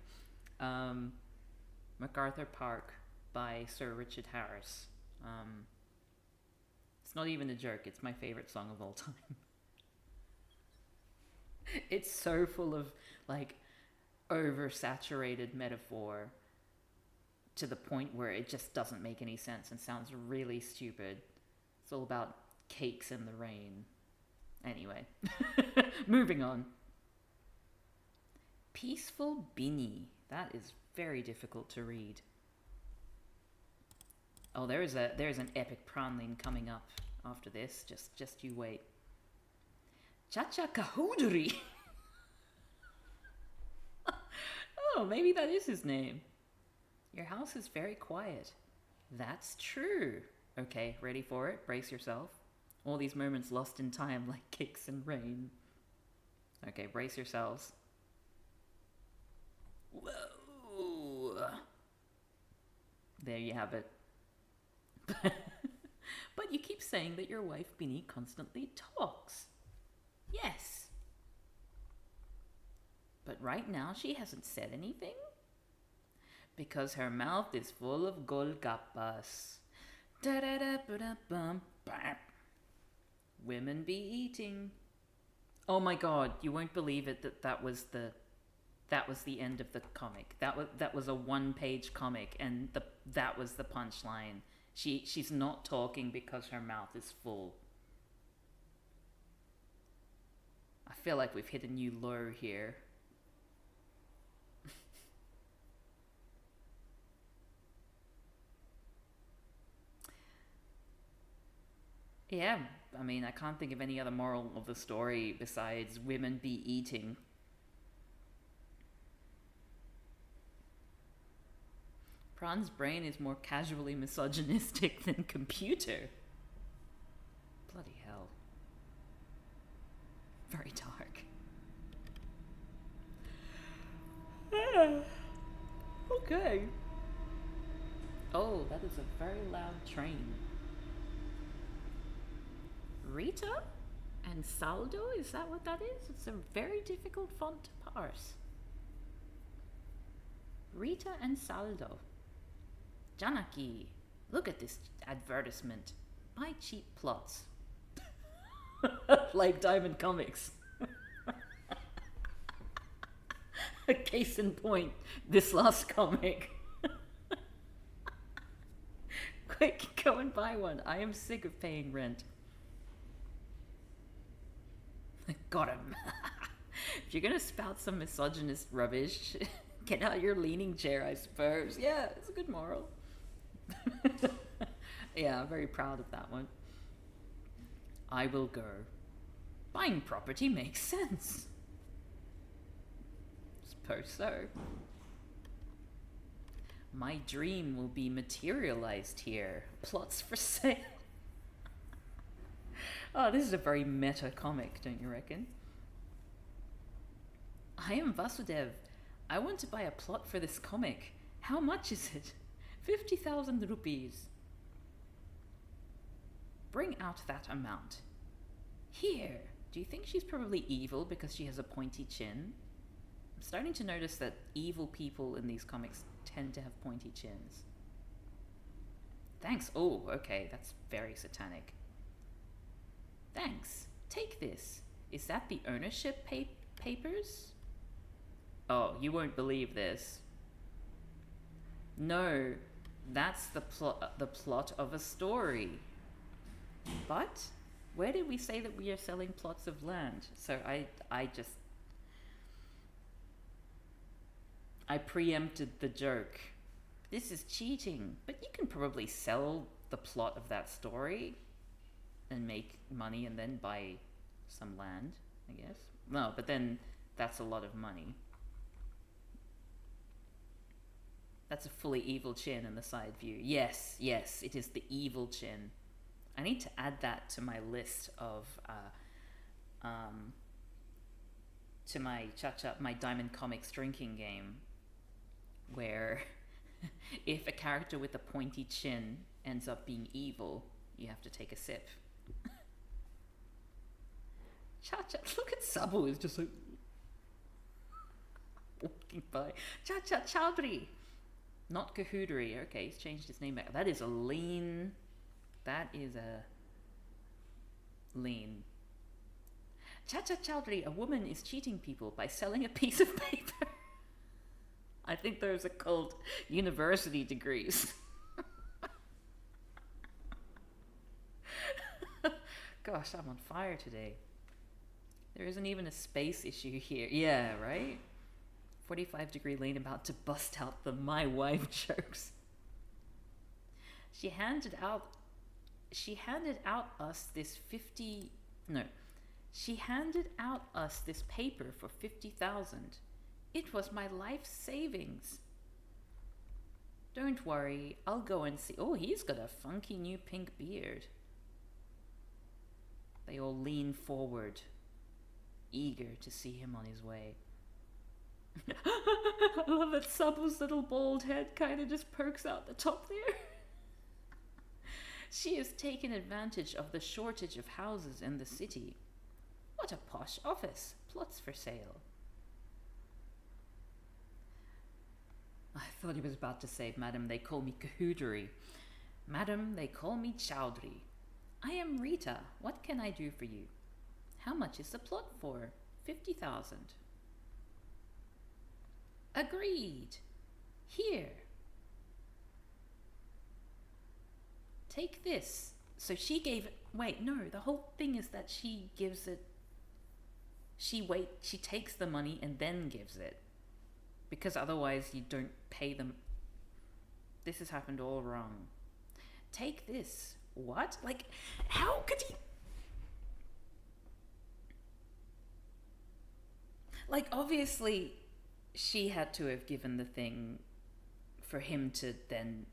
MacArthur Park by Sir Richard Harris. It's not even a joke, it's my favorite song of all time. It's so full of like oversaturated metaphor to the point where it just doesn't make any sense and sounds really stupid. It's all about cakes in the rain. Anyway, moving on. Peaceful Bini. That is very difficult to read. Oh, there's an epic prawnling coming up after this. Just you wait. Chacha Chaudhary. Oh, maybe that is his name. Your house is very quiet. That's true. Okay, ready for it? Brace yourself. All these moments lost in time like cakes in rain. Okay, brace yourselves. Whoa. There you have it. But you keep saying that your wife Bini constantly talks. Yes. But right now she hasn't said anything? Because her mouth is full of golgappas. Da-da-da-ba-da-bum. Women be eating. Oh my god, you won't believe it that was the end of the comic. That was a one-page comic, and that was the punchline. She's not talking because her mouth is full. I feel like we've hit a new low here. Yeah, I mean, I can't think of any other moral of the story besides women be eating. Prawn's brain is more casually misogynistic than computer. Bloody hell. Very dark. Okay. Oh, that is a very loud train. Rita and Saldo, is that what that is? It's a very difficult font to parse. Rita and Saldo. Janaki, look at this advertisement. Buy cheap plots. Like Diamond Comics. A case in point, this last comic. Quick, go and buy one. I am sick of paying rent. Got him. If you're gonna spout some misogynist rubbish, get out your leaning chair, I suppose. Yeah, it's a good moral. Yeah, I'm very proud of that one. I will go. Buying property makes sense. Suppose so. My dream will be materialized here. Plots for sale. Oh, this is a very meta comic, don't you reckon? I am Vasudev. I want to buy a plot for this comic. How much is it? 50,000 rupees. Bring out that amount. Here. Do you think she's probably evil because she has a pointy chin? I'm starting to notice that evil people in these comics tend to have pointy chins. Thanks. Oh, okay. That's very satanic. Thanks. Take this. Is that the ownership papers? Oh, you won't believe this. No, that's the plot of a story. But where did we say that we are selling plots of land? So I preempted the joke. This is cheating, but you can probably sell the plot of that story and make money and then buy some land, I guess. No, but then that's a lot of money. That's a fully evil chin in the side view. Yes, yes, it is the evil chin. I need to add that to my list of to my Chacha, my Diamond Comics drinking game, where if a character with a pointy chin ends up being evil, you have to take a sip. Chacha, look at Sabu is just like walking by. Chacha Chaudhary, not Chaudhary. Okay, he's changed his name back. That is a lean. That is a lean. Chacha Chaudhary, a woman is cheating people by selling a piece of paper. I think those are called university degrees. Gosh, I'm on fire today. There isn't even a space issue here. Yeah, right? 45-degree lane about to bust out the my wife jokes. She handed out us this paper for 50,000. It was my life savings. Don't worry, I'll go and see. Oh, he's got a funky new pink beard. They all lean forward, eager to see him on his way. I love that Sabu's little bald head kind of just pokes out the top there. She has taken advantage of the shortage of houses in the city. What a posh office. Plots for sale. I thought he was about to say, Madam, they call me Chaudhary. Madam, they call me Chaudhary. I am Rita. What can I do for you? How much is the plot for? 50,000. Agreed. Here. Take this. So she gave it. Wait, no, the whole thing is that she gives it. She takes the money and then gives it. Because otherwise you don't pay them. This has happened all wrong. Take this. What? Like, how could he? Like, obviously, she had to have given the thing for him to then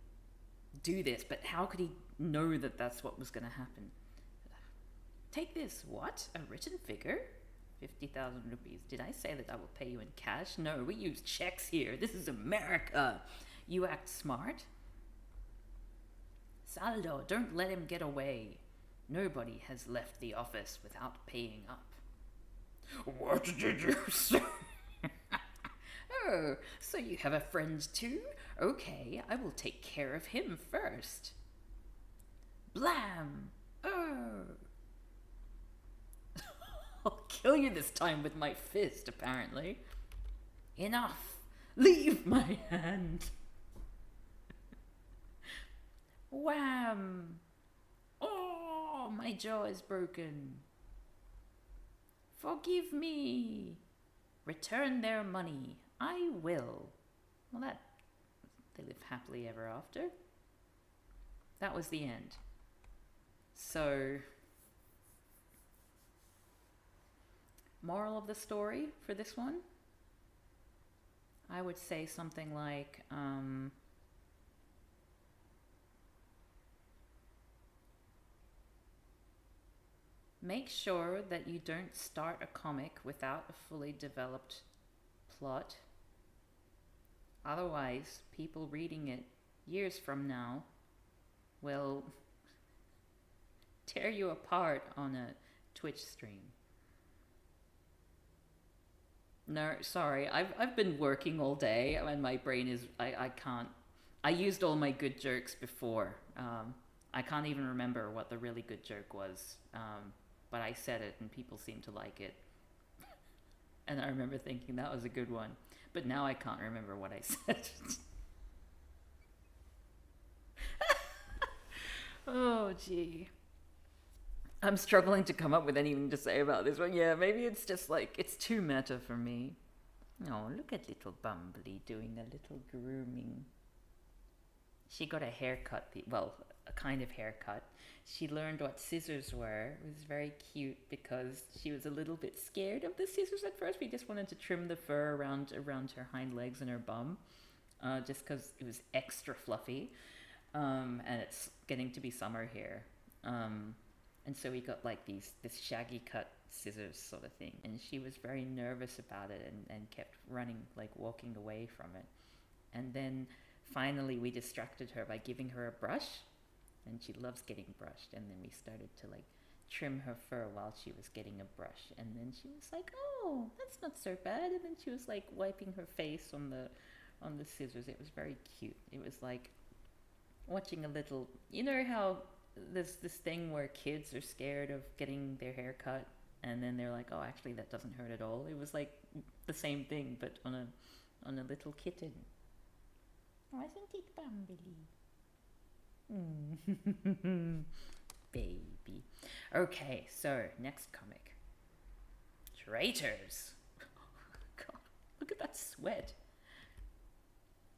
do this, but how could he know that that's what was going to happen? Take this. What? A written figure? 50,000 rupees. Did I say that I will pay you in cash? No, we use checks here. This is America. You act smart. Saldo, don't let him get away. Nobody has left the office without paying up. What did you say? Oh, so you have a friend too? Okay, I will take care of him first. Blam! Oh! I'll kill you this time with my fist, apparently. Enough! Leave my hand! Wham! Oh, my jaw is broken. Forgive me. Return their money. I will. Well, they live happily ever after. That was the end. So, moral of the story for this one? I would say something like, make sure that you don't start a comic without a fully developed plot. Otherwise, people reading it years from now will tear you apart on a Twitch stream. No, sorry, I've been working all day and my brain is, I can't, I used all my good jokes before. I can't even remember what the really good joke was. But I said it and people seemed to like it. And I remember thinking that was a good one. But now I can't remember what I said. Oh, gee. I'm struggling to come up with anything to say about this one. Yeah, maybe it's just like, it's too meta for me. Oh, look at little Bumbly doing a little grooming. She got a haircut, a kind of haircut. She learned what scissors were. It was very cute because she was a little bit scared of the scissors at first. We just wanted to trim the fur around her hind legs and her bum, just because it was extra fluffy. And it's getting to be summer here. And so we got like this shaggy cut scissors sort of thing. And she was very nervous about it and kept running, like walking away from it. And then finally we distracted her by giving her a brush. And she loves getting brushed. And then we started to like trim her fur while she was getting a brush. And then she was like, oh, that's not so bad. And then she was like wiping her face on the scissors. It was very cute. It was like watching a little, you know how there's this thing where kids are scared of getting their hair cut and then they're like, oh, actually that doesn't hurt at all. It was like the same thing, but on a little kitten. Wasn't it, Bumbly? Baby. Okay, so next comic. Traitors. God, look at that sweat.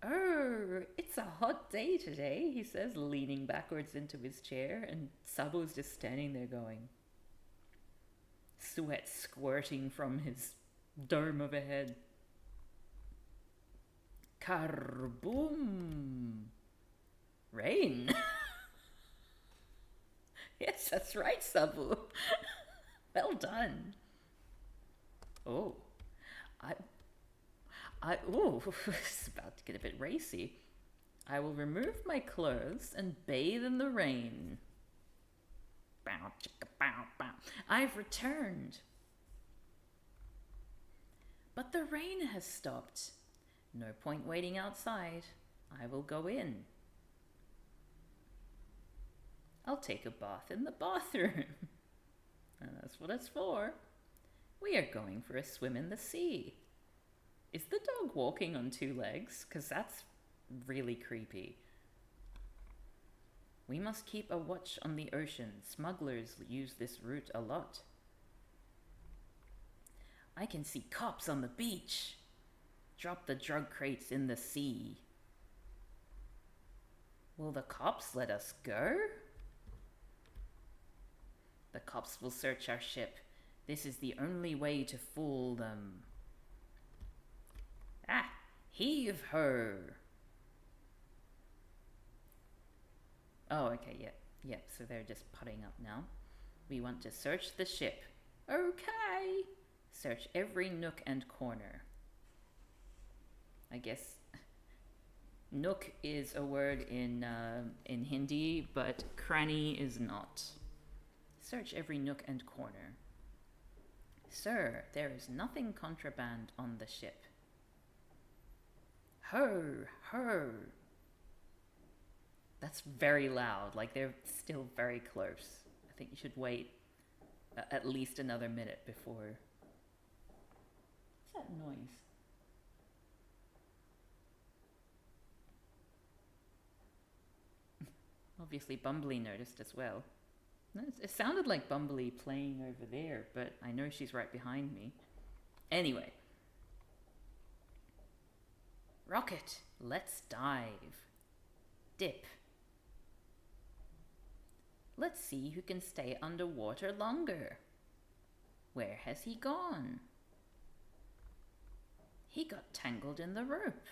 Oh, it's a hot day today, he says, leaning backwards into his chair, and Sabo's just standing there going, sweat squirting from his dome of a head. Karboom! Rain! Yes, that's right, Sabo. Well done. Oh, it's about to get a bit racy. I will remove my clothes and bathe in the rain. Bow, chicka, bow, bow. I've returned. But the rain has stopped. No point waiting outside. I will go in. I'll take a bath in the bathroom. And that's what it's for. We are going for a swim in the sea. Is the dog walking on two legs? Because that's really creepy. We must keep a watch on the ocean. Smugglers use this route a lot. I can see cops on the beach. Drop the drug crates in the sea. Will the cops let us go? The cops will search our ship. This is the only way to fool them. Ah, heave ho! Oh, okay, yeah, so they're just putting up now. We want to search the ship. Okay! Search every nook and corner. I guess Nook is a word in Hindi, but cranny is not. Search every nook and corner. Sir, there is nothing contraband on the ship. Her, her. That's very loud, like they're still very close. I think you should wait at least another minute before. What's that noise? Obviously Bumbly noticed as well. It sounded like Bumbly playing over there, but I know she's right behind me. Anyway. Rocket, let's dive. Dip. Let's see who can stay underwater longer. Where has he gone? He got tangled in the rope.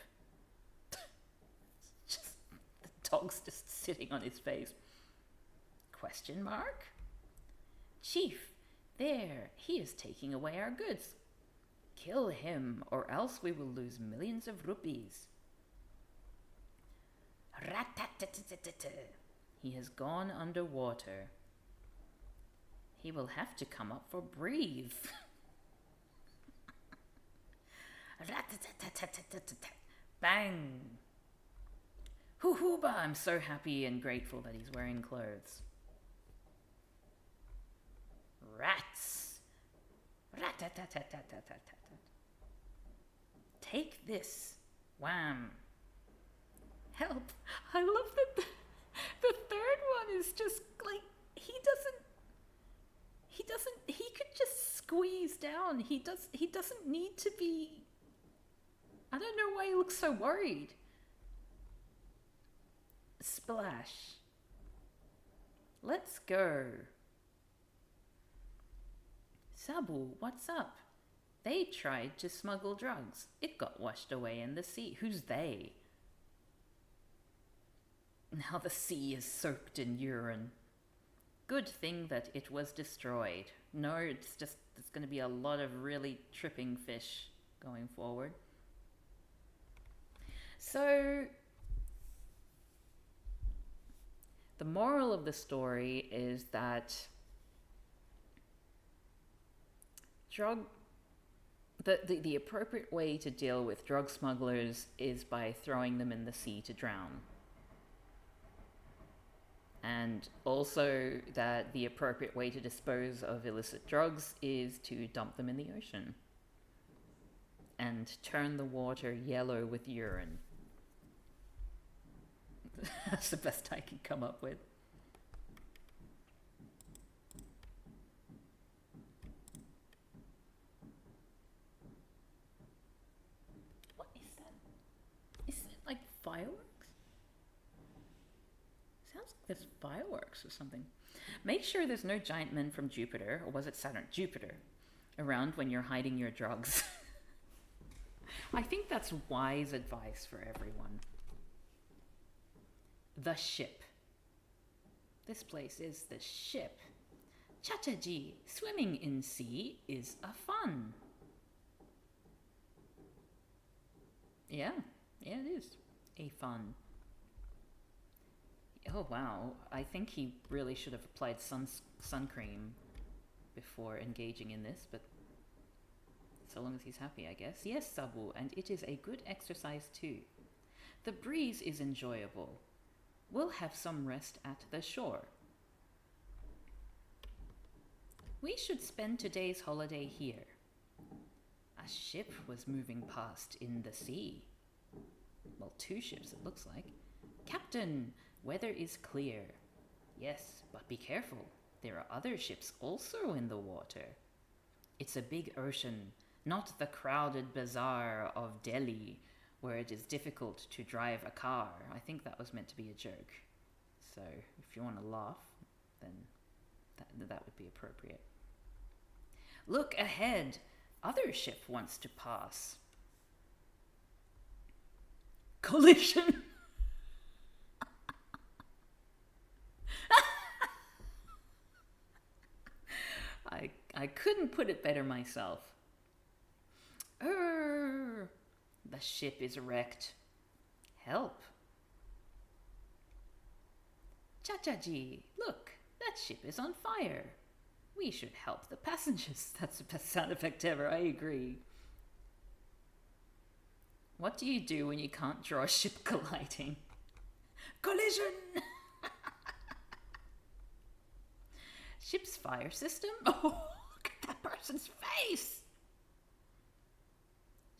Just, the dog's just sitting on his face. Question mark? Chief, there, he is taking away our goods. Kill him, or else we will lose millions of rupees. Rat-tat-tat-tat-tat. He has gone underwater. He will have to come up for breathe. Bang! Hoo-hoo-ba! I'm so happy and grateful that he's wearing clothes. Rats! Rat-tat-tat-tat-tat-tat-tat. Take this. Wham! Help! I love that the third one is just like he could just squeeze down. He doesn't need to be. I don't know why he looks so worried. Splash. Let's go. Sabu, what's up? They tried to smuggle drugs. It got washed away in the sea. Who's they? Now the sea is soaked in urine. Good thing that it was destroyed. No, there's going to be a lot of really tripping fish going forward. So, the moral of the story is that the appropriate way to deal with drug smugglers is by throwing them in the sea to drown. And also that the appropriate way to dispose of illicit drugs is to dump them in the ocean and turn the water yellow with urine. That's the best I can come up with. What is that? Is it like fireworks? Sounds like there's fireworks or something. Make sure there's no giant men from Jupiter, or was it Saturn? Jupiter, around when you're hiding your drugs. I think that's wise advice for everyone. The ship. This place is the ship. Chacha ji, swimming in sea is a fun. Yeah, it is a fun. Oh wow, I think he really should have applied sun cream before engaging in this, but so long as he's happy, I guess. Yes, Sabu, and it is a good exercise too. The breeze is enjoyable. We'll have some rest at the shore. We should spend today's holiday here. A ship was moving past in the sea. Well, 2 ships it looks like. Captain, weather is clear. Yes, but be careful. There are other ships also in the water. It's a big ocean, not the crowded bazaar of Delhi, where it is difficult to drive a car. I think that was meant to be a joke. So if you want to laugh, then that would be appropriate. Look ahead. Other ship wants to pass. Collision. I couldn't put it better myself. The ship is wrecked. Help. Chacha-ji, look, that ship is on fire. We should help the passengers. That's the best sound effect ever, I agree. What do you do when you can't draw a ship colliding? Collision! Ship's fire system? Oh, look at that person's face!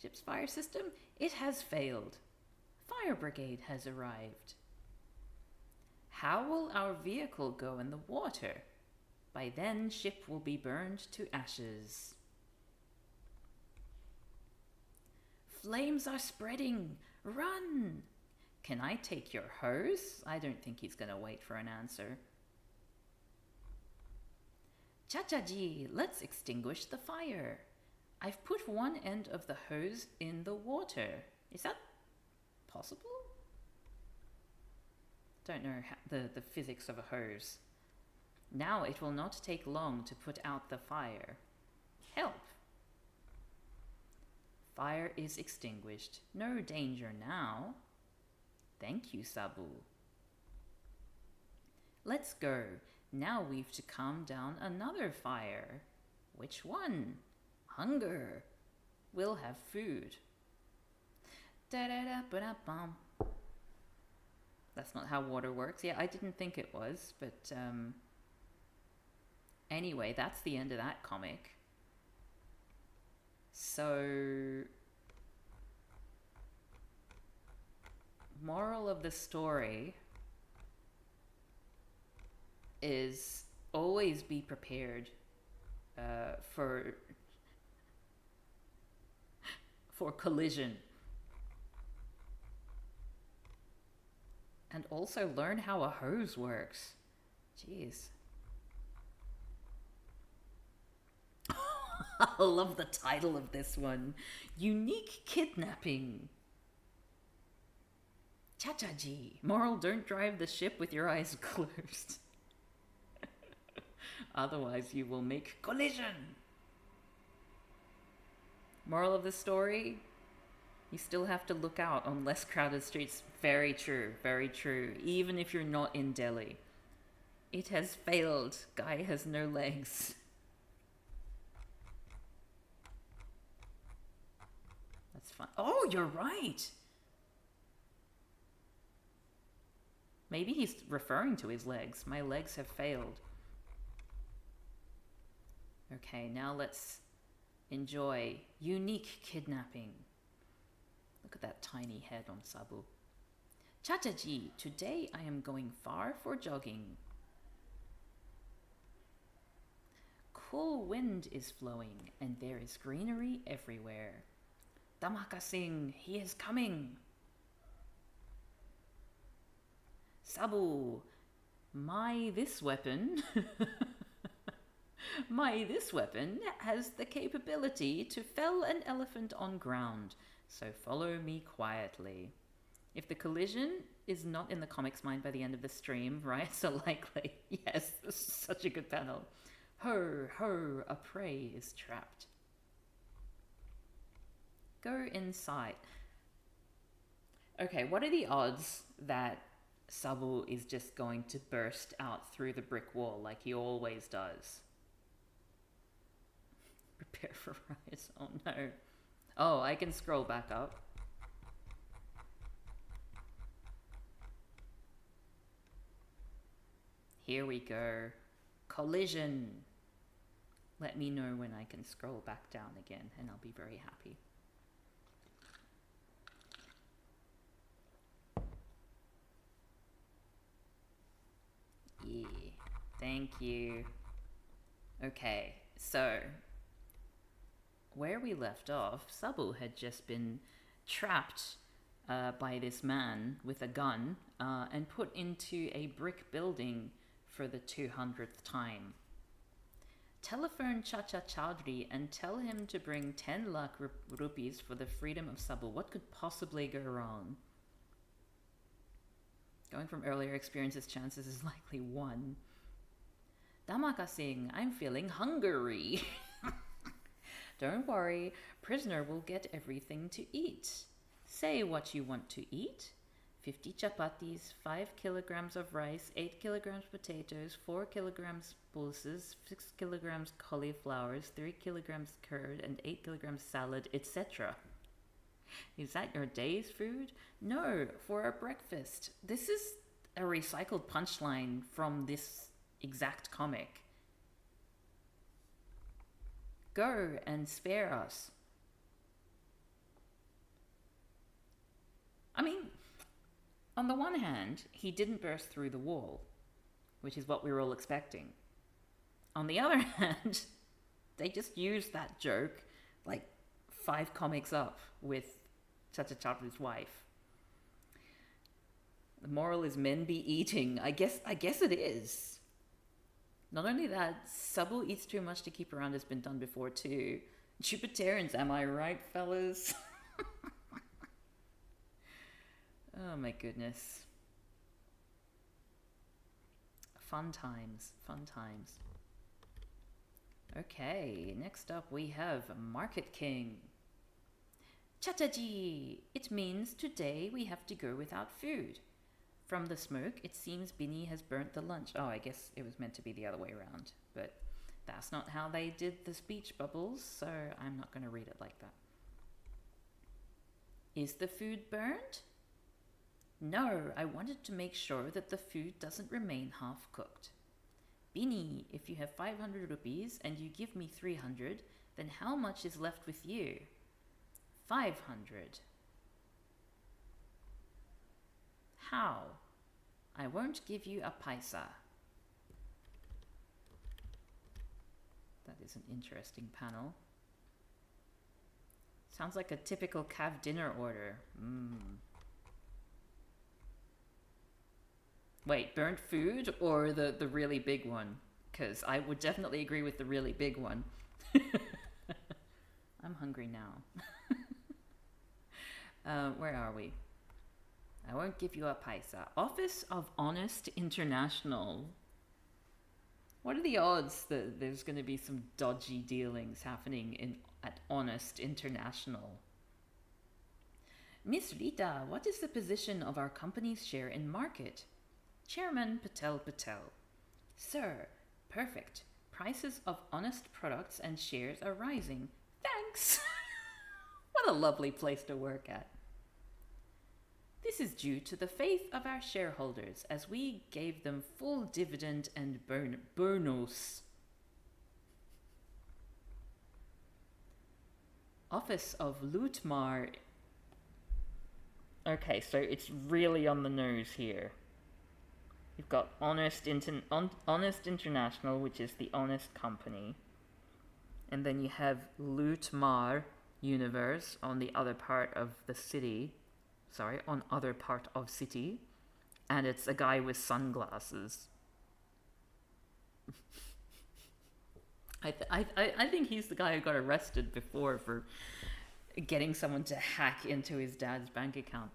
Ship's fire system? It has failed. Fire brigade has arrived. How will our vehicle go in the water? By then, ship will be burned to ashes. Flames are spreading! Run! Can I take your hose? I don't think he's gonna wait for an answer. Chacha-ji, let's extinguish the fire. I've put one end of the hose in the water. Is that possible? Don't know the physics of a hose. Now it will not take long to put out the fire. Help! Fire is extinguished. No danger now. Thank you, Sabu. Let's go. Now we've to calm down another fire. Which one? Hunger. We'll have food. Da-da-da-ba-da-bum. That's not how water works. Yeah, I didn't think it was, but anyway, that's the end of that comic. So, moral of the story is always be prepared for collision. And also learn how a hose works. Jeez. I love the title of this one. Unique Kidnapping. Chacha-ji. Moral, don't drive the ship with your eyes closed. Otherwise you will make collision. Moral of the story? You still have to look out on less crowded streets. Very true, very true. Even if you're not in Delhi. It has failed. Guy has no legs. That's fun. Oh, you're right. Maybe he's referring to his legs. My legs have failed. Okay, now let's enjoy Unique Kidnapping. Look at that tiny head on Sabu. Chacha-ji, today I am going far for jogging. Cool wind is flowing and there is greenery everywhere. Damaka Singh, he is coming. Sabu, this weapon has the capability to fell an elephant on ground, so follow me quietly. If the collision is not in the comic's mind by the end of the stream, riots are likely. Yes, this is such a good panel. Ho, ho, a prey is trapped. Go inside. Okay, what are the odds that Sabu is just going to burst out through the brick wall like he always does? Prepare for riots. Oh no. Oh, I can scroll back up. Here we go. Collision. Let me know when I can scroll back down again and I'll be very happy. Yeah, thank you. Okay, so where we left off, Sabu had just been trapped by this man with a gun and put into a brick building for the 200th time. Telephone Chacha Chaudhary and tell him to bring 10 lakh rupees for the freedom of Sabu. What could possibly go wrong? Going from earlier experiences, chances is likely 1. Damaka Singh, I'm feeling hungry. Don't worry, prisoner will get everything to eat. Say what you want to eat. 50 chapatis, 5 kilograms of rice, 8 kilograms potatoes, 4 kilograms pulses, 6 kilograms cauliflowers, 3 kilograms curd, and 8 kilograms salad, etc. Is that your day's food? No, for our breakfast. This is a recycled punchline from this exact comic. Go and spare us. I mean, on the one hand, he didn't burst through the wall, which is what we were all expecting. On the other hand, they just used that joke like 5 comics up with Chaudhary's wife. The moral is men be eating. I guess it is. Not only that, Subble eats too much to keep around has been done before too. Jupiterians, am I right, fellas? Oh my goodness. Fun times, fun times. Okay, next up we have Market King. Chachaji! It means today we have to go without food. From the smoke, it seems Binny has burnt the lunch. Oh, I guess it was meant to be the other way around, but that's not how they did the speech bubbles, so I'm not going to read it like that. Is the food burned? No, I wanted to make sure that the food doesn't remain half-cooked. Binny, if you have 500 rupees and you give me 300, then how much is left with you? 500. How? I won't give you a paisa. That is an interesting panel. Sounds like a typical Cav dinner order. Wait, burnt food or the really big one? Because I would definitely agree with the really big one. I'm hungry now. Where are we? I won't give you a paisa. Office of Honest International. What are the odds that there's going to be some dodgy dealings happening at Honest International? Miss Rita, what is the position of our company's share in market? Chairman Patel. Sir, perfect. Prices of honest products and shares are rising. Thanks. What a lovely place to work at. This is due to the faith of our shareholders, as we gave them full dividend and bonus. Office of Lutmar. Okay, so it's really on the nose here. You've got Honest International, which is the honest company. And then you have Lutmar Universe on the other part of the city. Sorry, on other part of city. And it's a guy with sunglasses. I think he's the guy who got arrested before for getting someone to hack into his dad's bank account.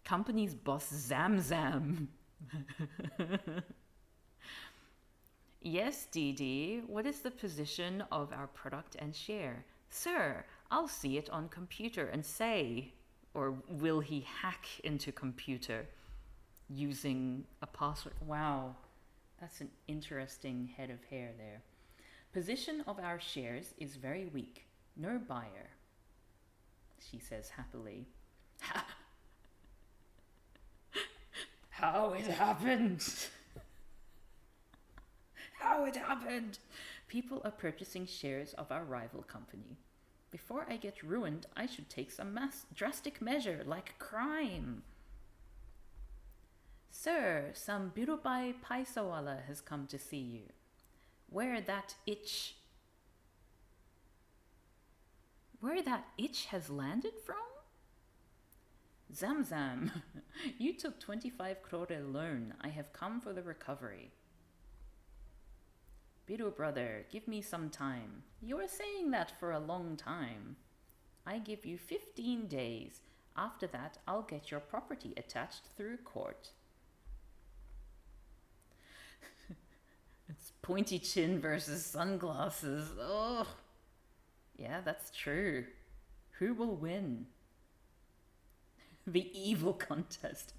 Company's boss Zamzam. Yes, DD, what is the position of our product and share? Sir, I'll see it on computer and say, or will he hack into computer using a password? Wow, that's an interesting head of hair there. Position of our shares is very weak. No buyer, she says happily. How it happened? How it happened? People are purchasing shares of our rival company. Before I get ruined, I should take some drastic measure, like crime. Sir, some Birubai Paisawala has come to see you. Where that itch has landed from? Zamzam, you took 25 crore loan. I have come for the recovery. Biru brother, give me some time. You are saying that for a long time. I give you 15 days. After that, I'll get your property attached through court. It's pointy chin versus sunglasses. Oh, yeah, that's true. Who will win? The evil contest.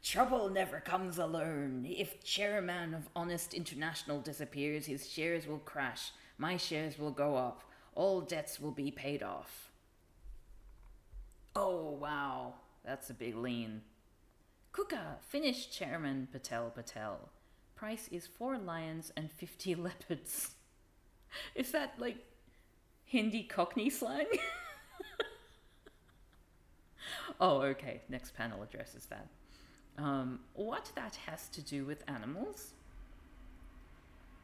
Trouble never comes alone. If chairman of Honest International disappears, his shares will crash. My shares will go up. All debts will be paid off. Oh, wow. That's a big lean. Kuka, finish Chairman Patel Patel. Price is 4 lions and 50 leopards. Is that like Hindi Cockney slang? Oh, okay. Next panel addresses that. What that has to do with animals?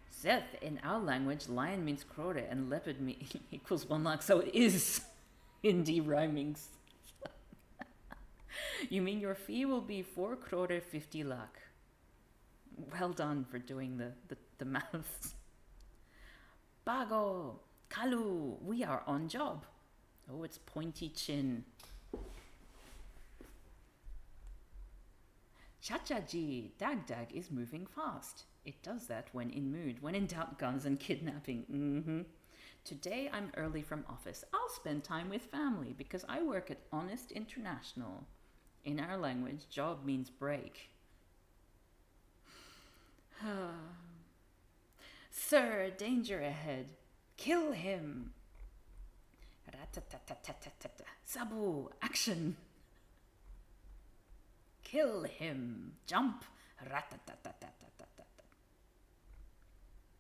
Seth, in our language, lion means crore and leopard equals 1 lakh, so it is Hindi rhyming. You mean your fee will be 4 crore 50 lakh? Well done for doing the maths. Bago, Kalu, we are on job. Oh, it's pointy chin. Chacha ji, Dag Dag is moving fast. It does that when in mood, when in doubt, guns and kidnapping. Today I'm early from office. I'll spend time with family because I work at Honest International. In our language, job means break. Sir, danger ahead. Kill him. Sabu, action. Kill him. Jump.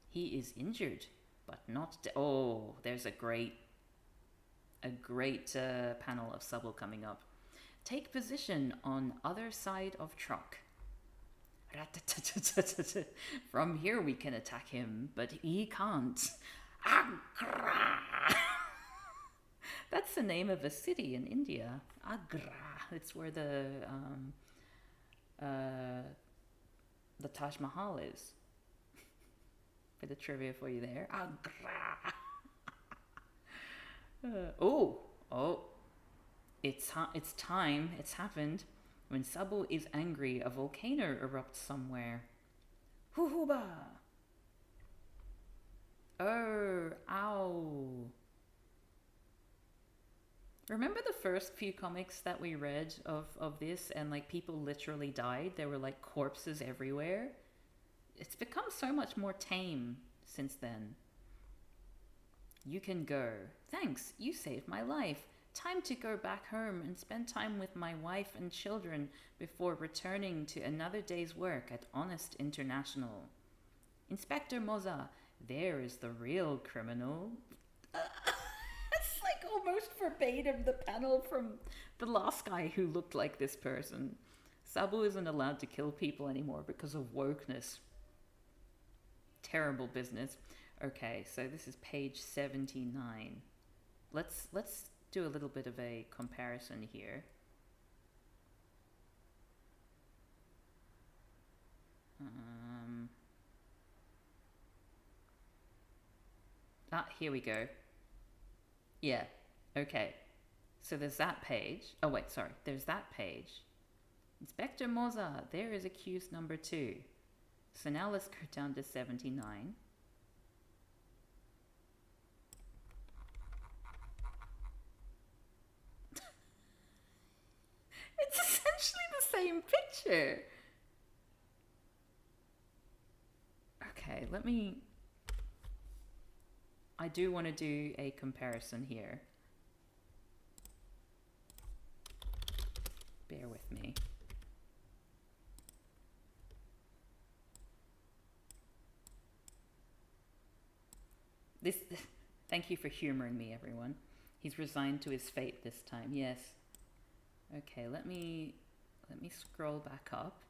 He is injured, but not. Oh, there's a great panel of Sabu coming up. Take position on other side of truck. From here we can attack him, but he can't. Agra. That's the name of a city in India. Agra. It's where the Taj Mahal is. For the trivia for you there. Agra. It's time. It's happened. When Sabu is angry, a volcano erupts somewhere. Huhuba! Oh, ow. Remember the first few comics that we read of this and like people literally died? There were like corpses everywhere. It's become so much more tame since then. You can go. Thanks, you saved my life. Time to go back home and spend time with my wife and children before returning to another day's work at Honest International. Inspector Moza, there is the real criminal. It's like almost verbatim the panel from the last guy who looked like this person. Sabu isn't allowed to kill people anymore because of wokeness. Terrible business. Okay, so this is page 79. Let's do a little bit of a comparison here. Here we go. Yeah, okay. So there's that page. Oh wait, sorry. There's that page. Inspector Moza, there is accused number 2. So now let's go down to 79. It's essentially the same picture. Okay, I do want to do a comparison here. Bear with me. Thank you for humoring me, everyone. He's resigned to his fate this time. Yes. Okay, let me scroll back up.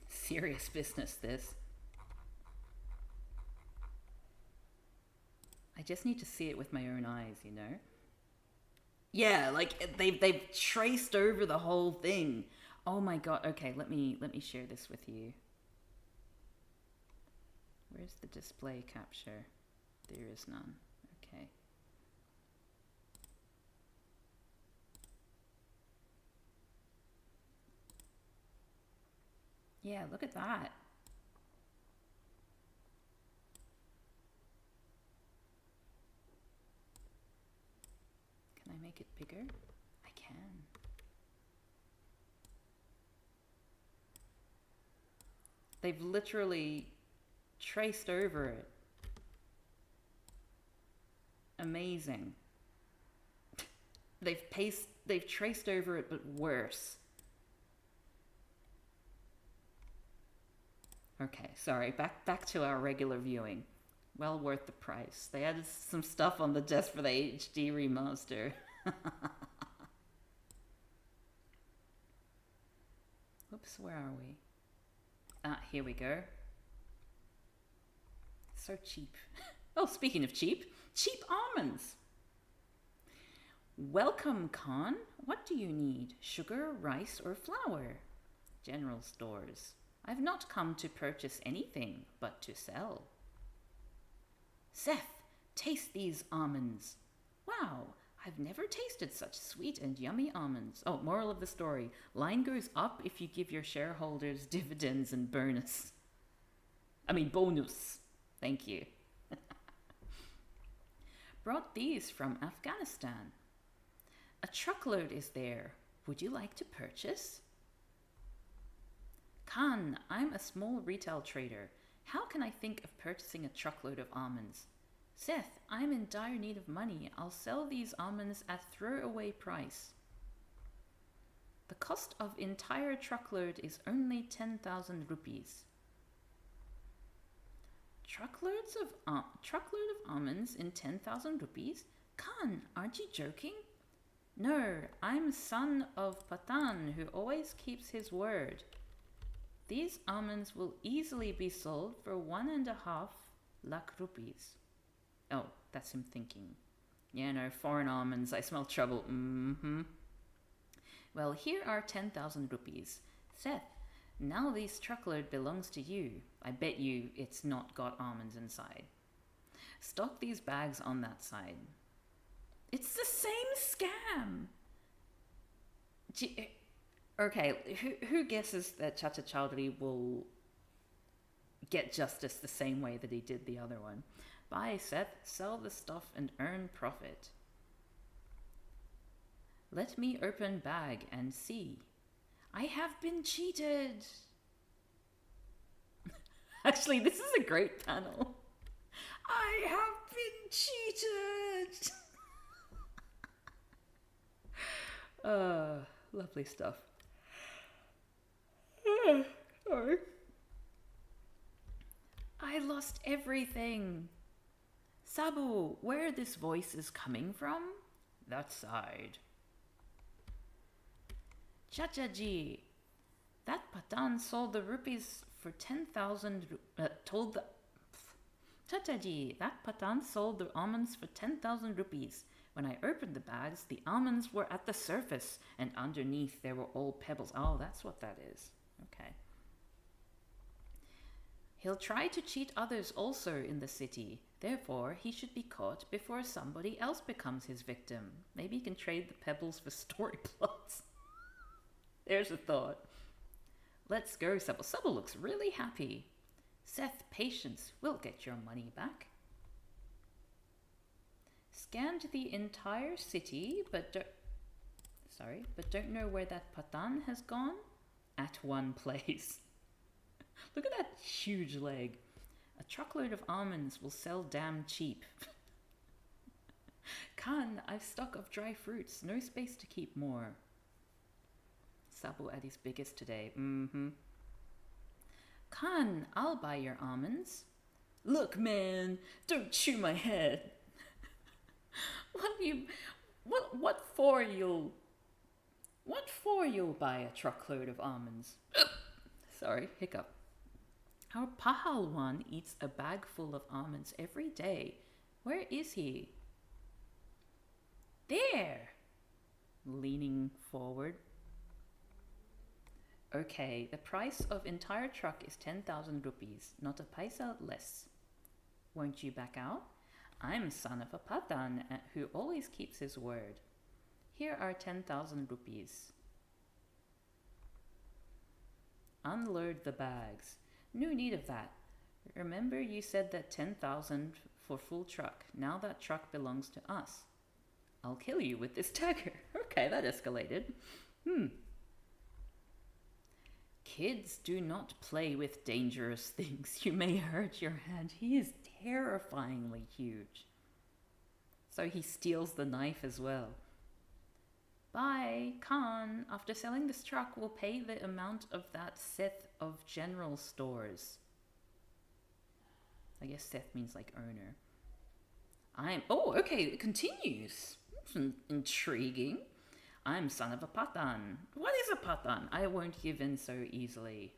Serious business, this. I just need to see it with my own eyes, you know? Yeah, like they've traced over the whole thing. Oh my god. Okay, let me share this with you. Where's the display capture? There is none. Okay. Yeah, look at that. make it bigger? I can. They've literally traced over it. Amazing. They've traced over it, but worse. Okay, sorry. Back to our regular viewing. Well worth the price. They added some stuff on the desk for the HD remaster. Whoops, where are we? Ah, here we go. So cheap. Oh, speaking of cheap almonds. Welcome, Khan. What do you need? Sugar, rice, or flour? General stores. I've not come to purchase anything, but to sell. Seth, taste these almonds. Wow, I've never tasted such sweet and yummy almonds. Oh, moral of the story. Line goes up if you give your shareholders dividends and bonus. Bonus. Thank you. Brought these from Afghanistan. A truckload is there. Would you like to purchase? Khan, I'm a small retail trader. How can I think of purchasing a truckload of almonds? Seth, I'm in dire need of money. I'll sell these almonds at throwaway price. The cost of entire truckload is only 10,000 rupees. Truckload of almonds in 10,000 rupees? Khan, aren't you joking? No, I'm son of Patan who always keeps his word. These almonds will easily be sold for 1.5 lakh rupees. Oh, that's him thinking. Yeah, no, foreign almonds, I smell trouble. Well, here are 10,000 rupees. Seth, now this truckload belongs to you. I bet you it's not got almonds inside. Stock these bags on that side. It's the same scam! Okay, who guesses that Chacha Chaudhary will get justice the same way that he did the other one? Buy, Seth, sell the stuff and earn profit. Let me open bag and see. I have been cheated! Actually, this is a great panel. I have been cheated! Lovely stuff. Sorry. I lost everything. Sabu, where this voice is coming from? That side. Chacha ji, that Patan sold the rupees for 10,000. Chacha ji, that Patan sold the almonds for 10,000 rupees. When I opened the bags, the almonds were at the surface, and underneath there were all pebbles. Oh, that's what that is. Okay. He'll try to cheat others also in the city. Therefore, he should be caught before somebody else becomes his victim. Maybe he can trade the pebbles for story plots. There's a thought. Let's go, Subble. Subble looks really happy. Seth, patience. We'll get your money back. Scanned the entire city, but don't know where that Patan has gone? At one place. Look at that huge leg. A truckload of almonds will sell damn cheap. Khan, I've stock of dry fruits. No space to keep more. Sabu at his biggest today. Khan, I'll buy your almonds. Look, man, don't chew my head. What for you'll buy a truckload of almonds? Sorry, hiccup. Our Pahalwan eats a bag full of almonds every day. Where is he? There! Leaning forward. Okay, the price of entire truck is 10,000 rupees, not a paisa less. Won't you back out? I'm son of a Patan who always keeps his word. Here are 10,000 rupees. Unload the bags. No need of that. Remember you said that 10,000 for full truck. Now that truck belongs to us. I'll kill you with this dagger. Okay, that escalated. Kids, do not play with dangerous things. You may hurt your hand. He is terrifyingly huge. So he steals the knife as well. Bye, Khan. After selling this truck, we'll pay the amount of that Seth of general stores. I guess Seth means like owner. Oh, okay, it continues. Intriguing. I'm son of a Pathan. What is a Pathan? I won't give in so easily.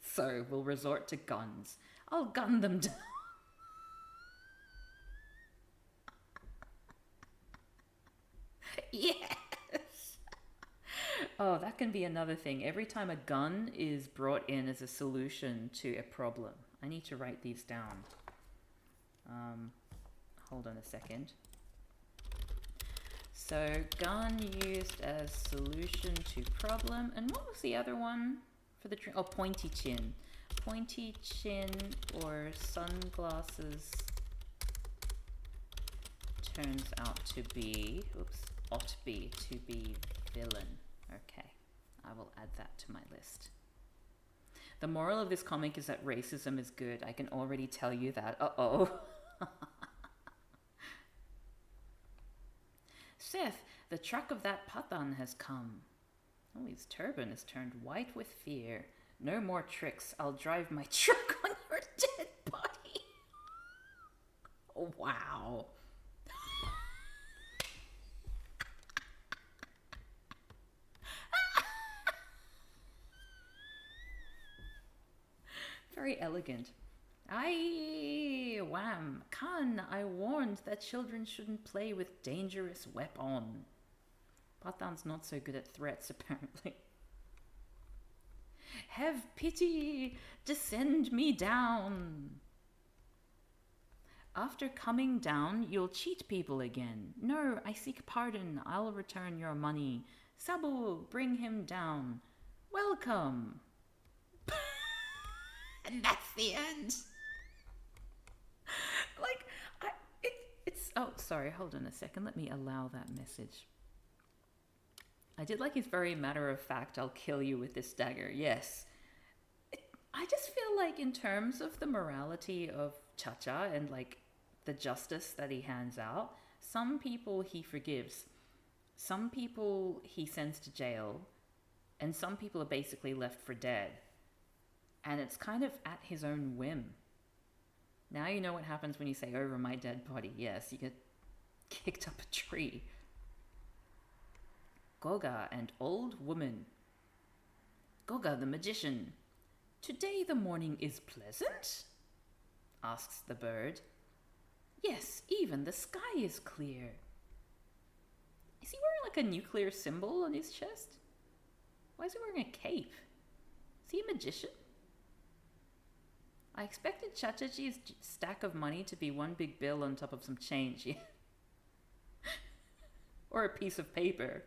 So we'll resort to guns. I'll gun them down. Yes! Oh, that can be another thing. Every time a gun is brought in as a solution to a problem. I need to write these down. Hold on a second. So, gun used as solution to problem. And what was the other one for the drink? Oh, pointy chin. Pointy chin or sunglasses turns out to be, ought be to be villain. Okay, I will add that to my list. The moral of this comic is that racism is good. I can already tell you that. Uh-oh. Seth, the truck of that Pathan has come. Oh, his turban is turned white with fear. No more tricks. I'll drive my truck on your dead body. Oh, wow. Very elegant. Wham. Khan, I warned that children shouldn't play with dangerous weapon. Pathan's not so good at threats, apparently. Have pity, descend me down. After coming down, you'll cheat people again. No, I seek pardon. I'll return your money. Sabu, bring him down. Welcome. And that's the end. Like, it's... Oh, sorry, hold on a second. Let me allow that message. I did like his very matter-of-fact, I'll kill you with this dagger. Yes. I just feel like in terms of the morality of Chacha and, like, the justice that he hands out, some people he forgives. Some people he sends to jail. And some people are basically left for dead. And it's kind of at his own whim. Now you know what happens when you say, over my dead body. Yes, you get kicked up a tree. Goga and old woman. Goga the magician. Today the morning is pleasant? Asks the bird. Yes, even the sky is clear. Is he wearing like a nuclear symbol on his chest? Why is he wearing a cape? Is he a magician? I expected Chachachi's stack of money to be one big bill on top of some change. Or a piece of paper.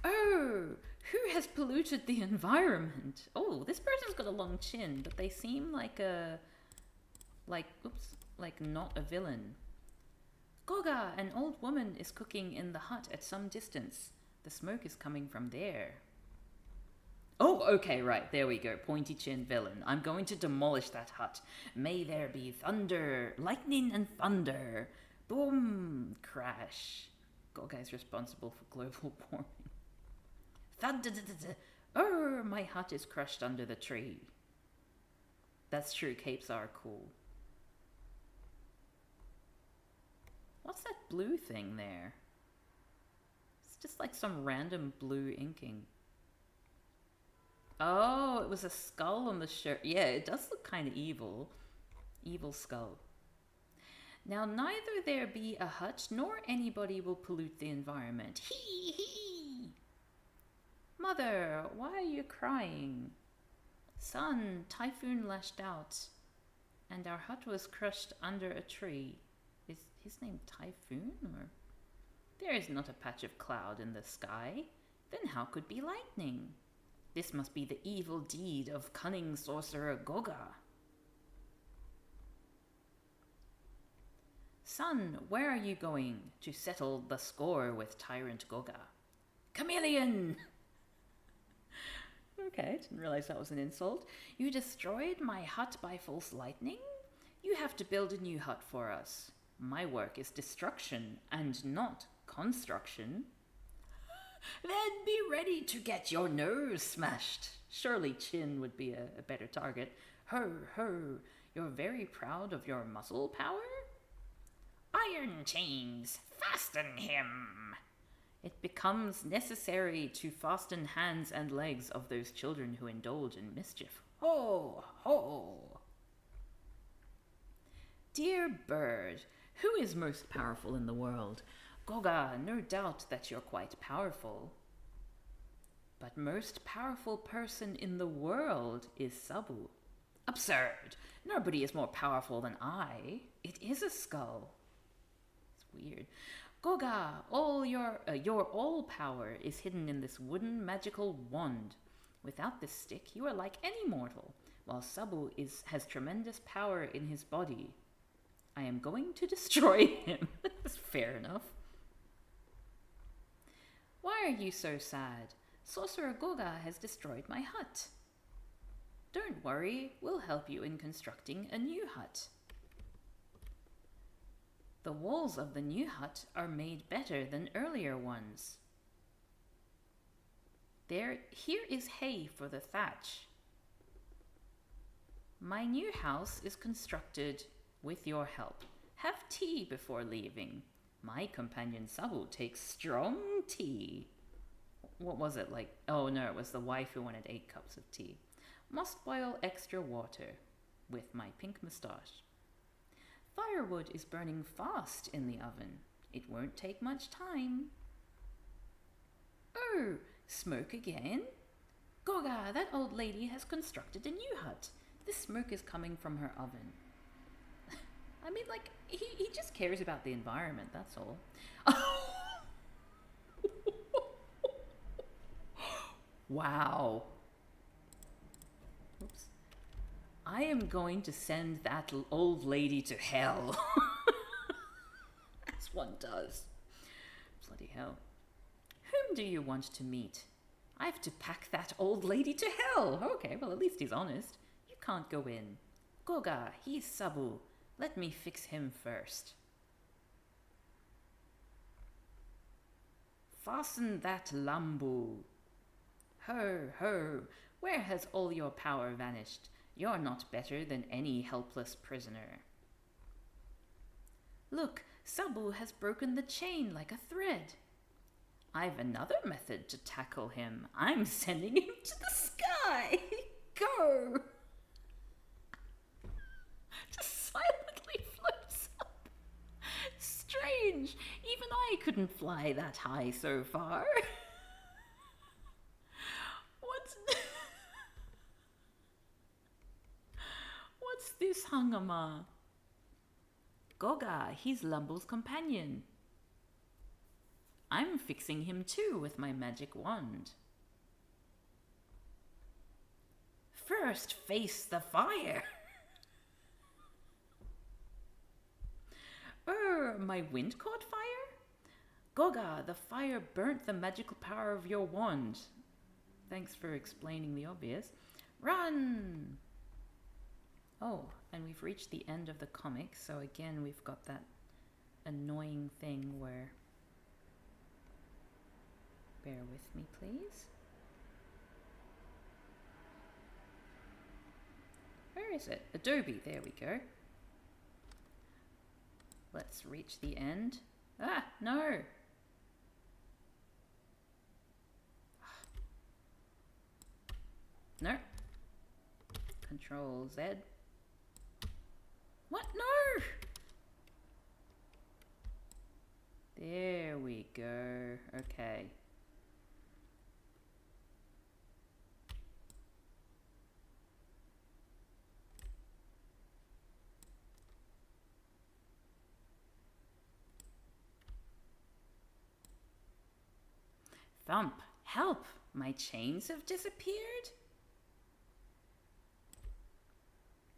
Oh, who has polluted the environment? Oh, this person's got a long chin, but they seem like not a villain. Goga, an old woman is cooking in the hut at some distance. The smoke is coming from there. Oh, okay, right, there we go. Pointy chin villain. I'm going to demolish that hut. May there be thunder, lightning and thunder. Boom, crash. Goga is responsible for global warming. Thunder, oh, my hut is crushed under the tree. That's true, capes are cool. What's that blue thing there? It's just like some random blue inking. Oh, it was a skull on the shirt. Yeah, it does look kind of evil. Evil skull. Now, neither there be a hut, nor anybody will pollute the environment. Hee hee! Mother, why are you crying? Son, typhoon lashed out, and our hut was crushed under a tree. Is his name Typhoon, or? There is not a patch of cloud in the sky. Then how could be lightning? This must be the evil deed of cunning sorcerer Goga. Son, where are you going to settle the score with Tyrant Goga? Chameleon! Okay, didn't realize that was an insult. You destroyed my hut by false lightning? You have to build a new hut for us. My work is destruction and not construction. Then be ready to get your nose smashed. Surely Chin would be a better target. Ho, ho, you're very proud of your muscle power? Iron chains, fasten him! It becomes necessary to fasten hands and legs of those children who indulge in mischief. Ho, ho! Dear bird, who is most powerful in the world? Goga, no doubt that you're quite powerful. But most powerful person in the world is Sabu. Absurd! Nobody is more powerful than I. It is a skull. It's weird. Goga, all your all power is hidden in this wooden magical wand. Without this stick, you are like any mortal, while Sabu has tremendous power in his body. I am going to destroy him. That's fair enough. Why are you so sad? Sorcerer Goga has destroyed my hut. Don't worry, we'll help you in constructing a new hut. The walls of the new hut are made better than earlier ones. Here is hay for the thatch. My new house is constructed with your help. Have tea before leaving. My companion Sabu takes strong tea. What was it like? Oh no, it was the wife who wanted 8 cups of tea. Must boil extra water with my pink moustache. Firewood is burning fast in the oven. It won't take much time. Oh, smoke again? Goga, that old lady has constructed a new hut. This smoke is coming from her oven. I mean, like, he just cares about the environment, that's all. Wow. Oops. I am going to send that old lady to hell. As one does. Bloody hell. Whom do you want to meet? I have to pack that old lady to hell. Okay, well, at least he's honest. You can't go in. Goga, he's Sabu. Let me fix him first. Fasten that lambu. Ho, ho, where has all your power vanished? You're not better than any helpless prisoner. Look, Sabu has broken the chain like a thread. I've another method to tackle him. I'm sending him to the sky. Go! Just silently floats up. Strange. Even I couldn't fly that high so far. What's this hangama? Goga, he's Lumbu's companion. I'm fixing him too with my magic wand. First, face the fire. My wind caught fire? Goga, the fire burnt the magical power of your wand. Thanks for explaining the obvious. Run! Oh, and we've reached the end of the comic, so again we've got that annoying thing where... Bear with me, please. Where is it? Adobe, there we go. Let's reach the end. Ah, no! No. Control Z. What? No! There we go. Okay. Thump! Help! My chains have disappeared?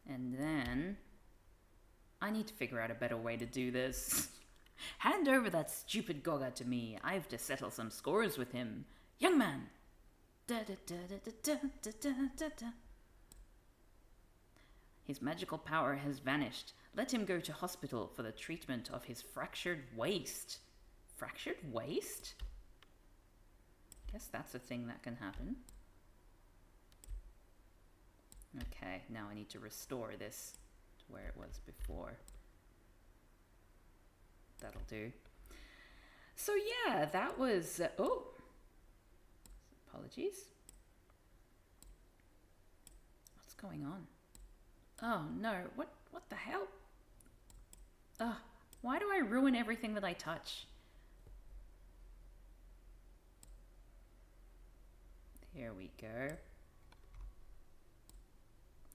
And then... I need to figure out a better way to do this. Hand over that stupid Goga to me. I've to settle some scores with him. Young man! His magical power has vanished. Let him go to hospital for the treatment of his fractured waist. Fractured waist? Guess that's a thing that can happen. Okay, now I need to restore this to where it was before. That'll do. So yeah, that was... oh! Apologies. What's going on? Oh no, what the hell? Ugh, why do I ruin everything that I touch? There we go.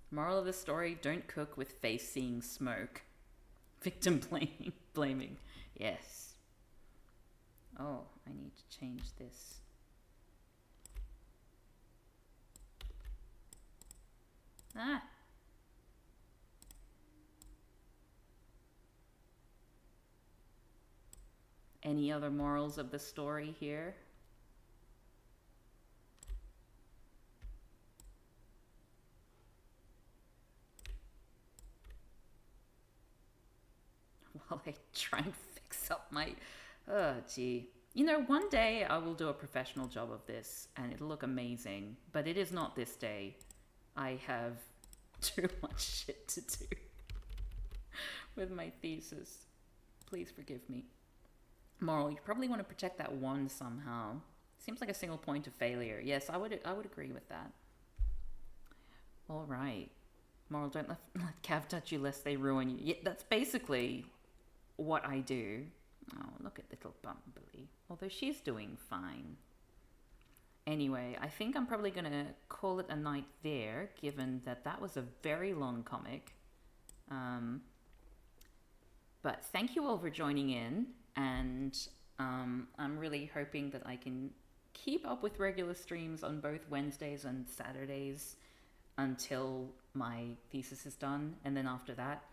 Moral of the story, don't cook with face seeing smoke. Victim blaming. Yes. Oh, I need to change this. Ah. Any other morals of the story here? While I try and fix up my... oh, gee. You know, one day I will do a professional job of this and it'll look amazing, but it is not this day. I have too much shit to do with my thesis. Please forgive me. Moral, you probably want to protect that one somehow. Seems like a single point of failure. Yes, I would agree with that. All right. Moral, don't let Cav touch you lest they ruin you. Yeah, that's basically what I do. Oh, look at little Bumblebee. Although she's doing fine. Anyway, I think I'm probably going to call it a night there, given that that was a very long comic. But thank you all for joining in, and I'm really hoping that I can keep up with regular streams on both Wednesdays and Saturdays until my thesis is done, and then after that,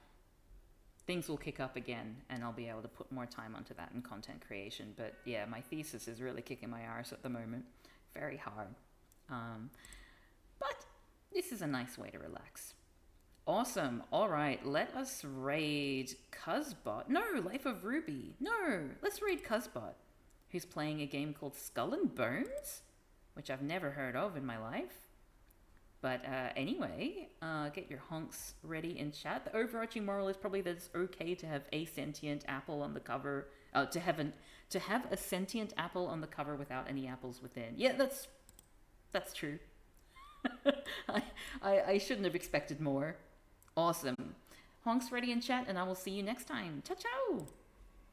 things will kick up again, and I'll be able to put more time onto that in content creation. But yeah, my thesis is really kicking my arse at the moment. Very hard. But this is a nice way to relax. Awesome. All right, let us raid Cuzbot. No, Life of Ruby. No, let's raid Cuzbot, who's playing a game called Skull and Bones, which I've never heard of in my life. But anyway, get your honks ready in chat. The overarching moral is probably that it's okay to have a sentient apple on the cover. To have a sentient apple on the cover without any apples within. Yeah, that's true. I shouldn't have expected more. Awesome. Honks ready in chat, and I will see you next time. Ciao, ciao!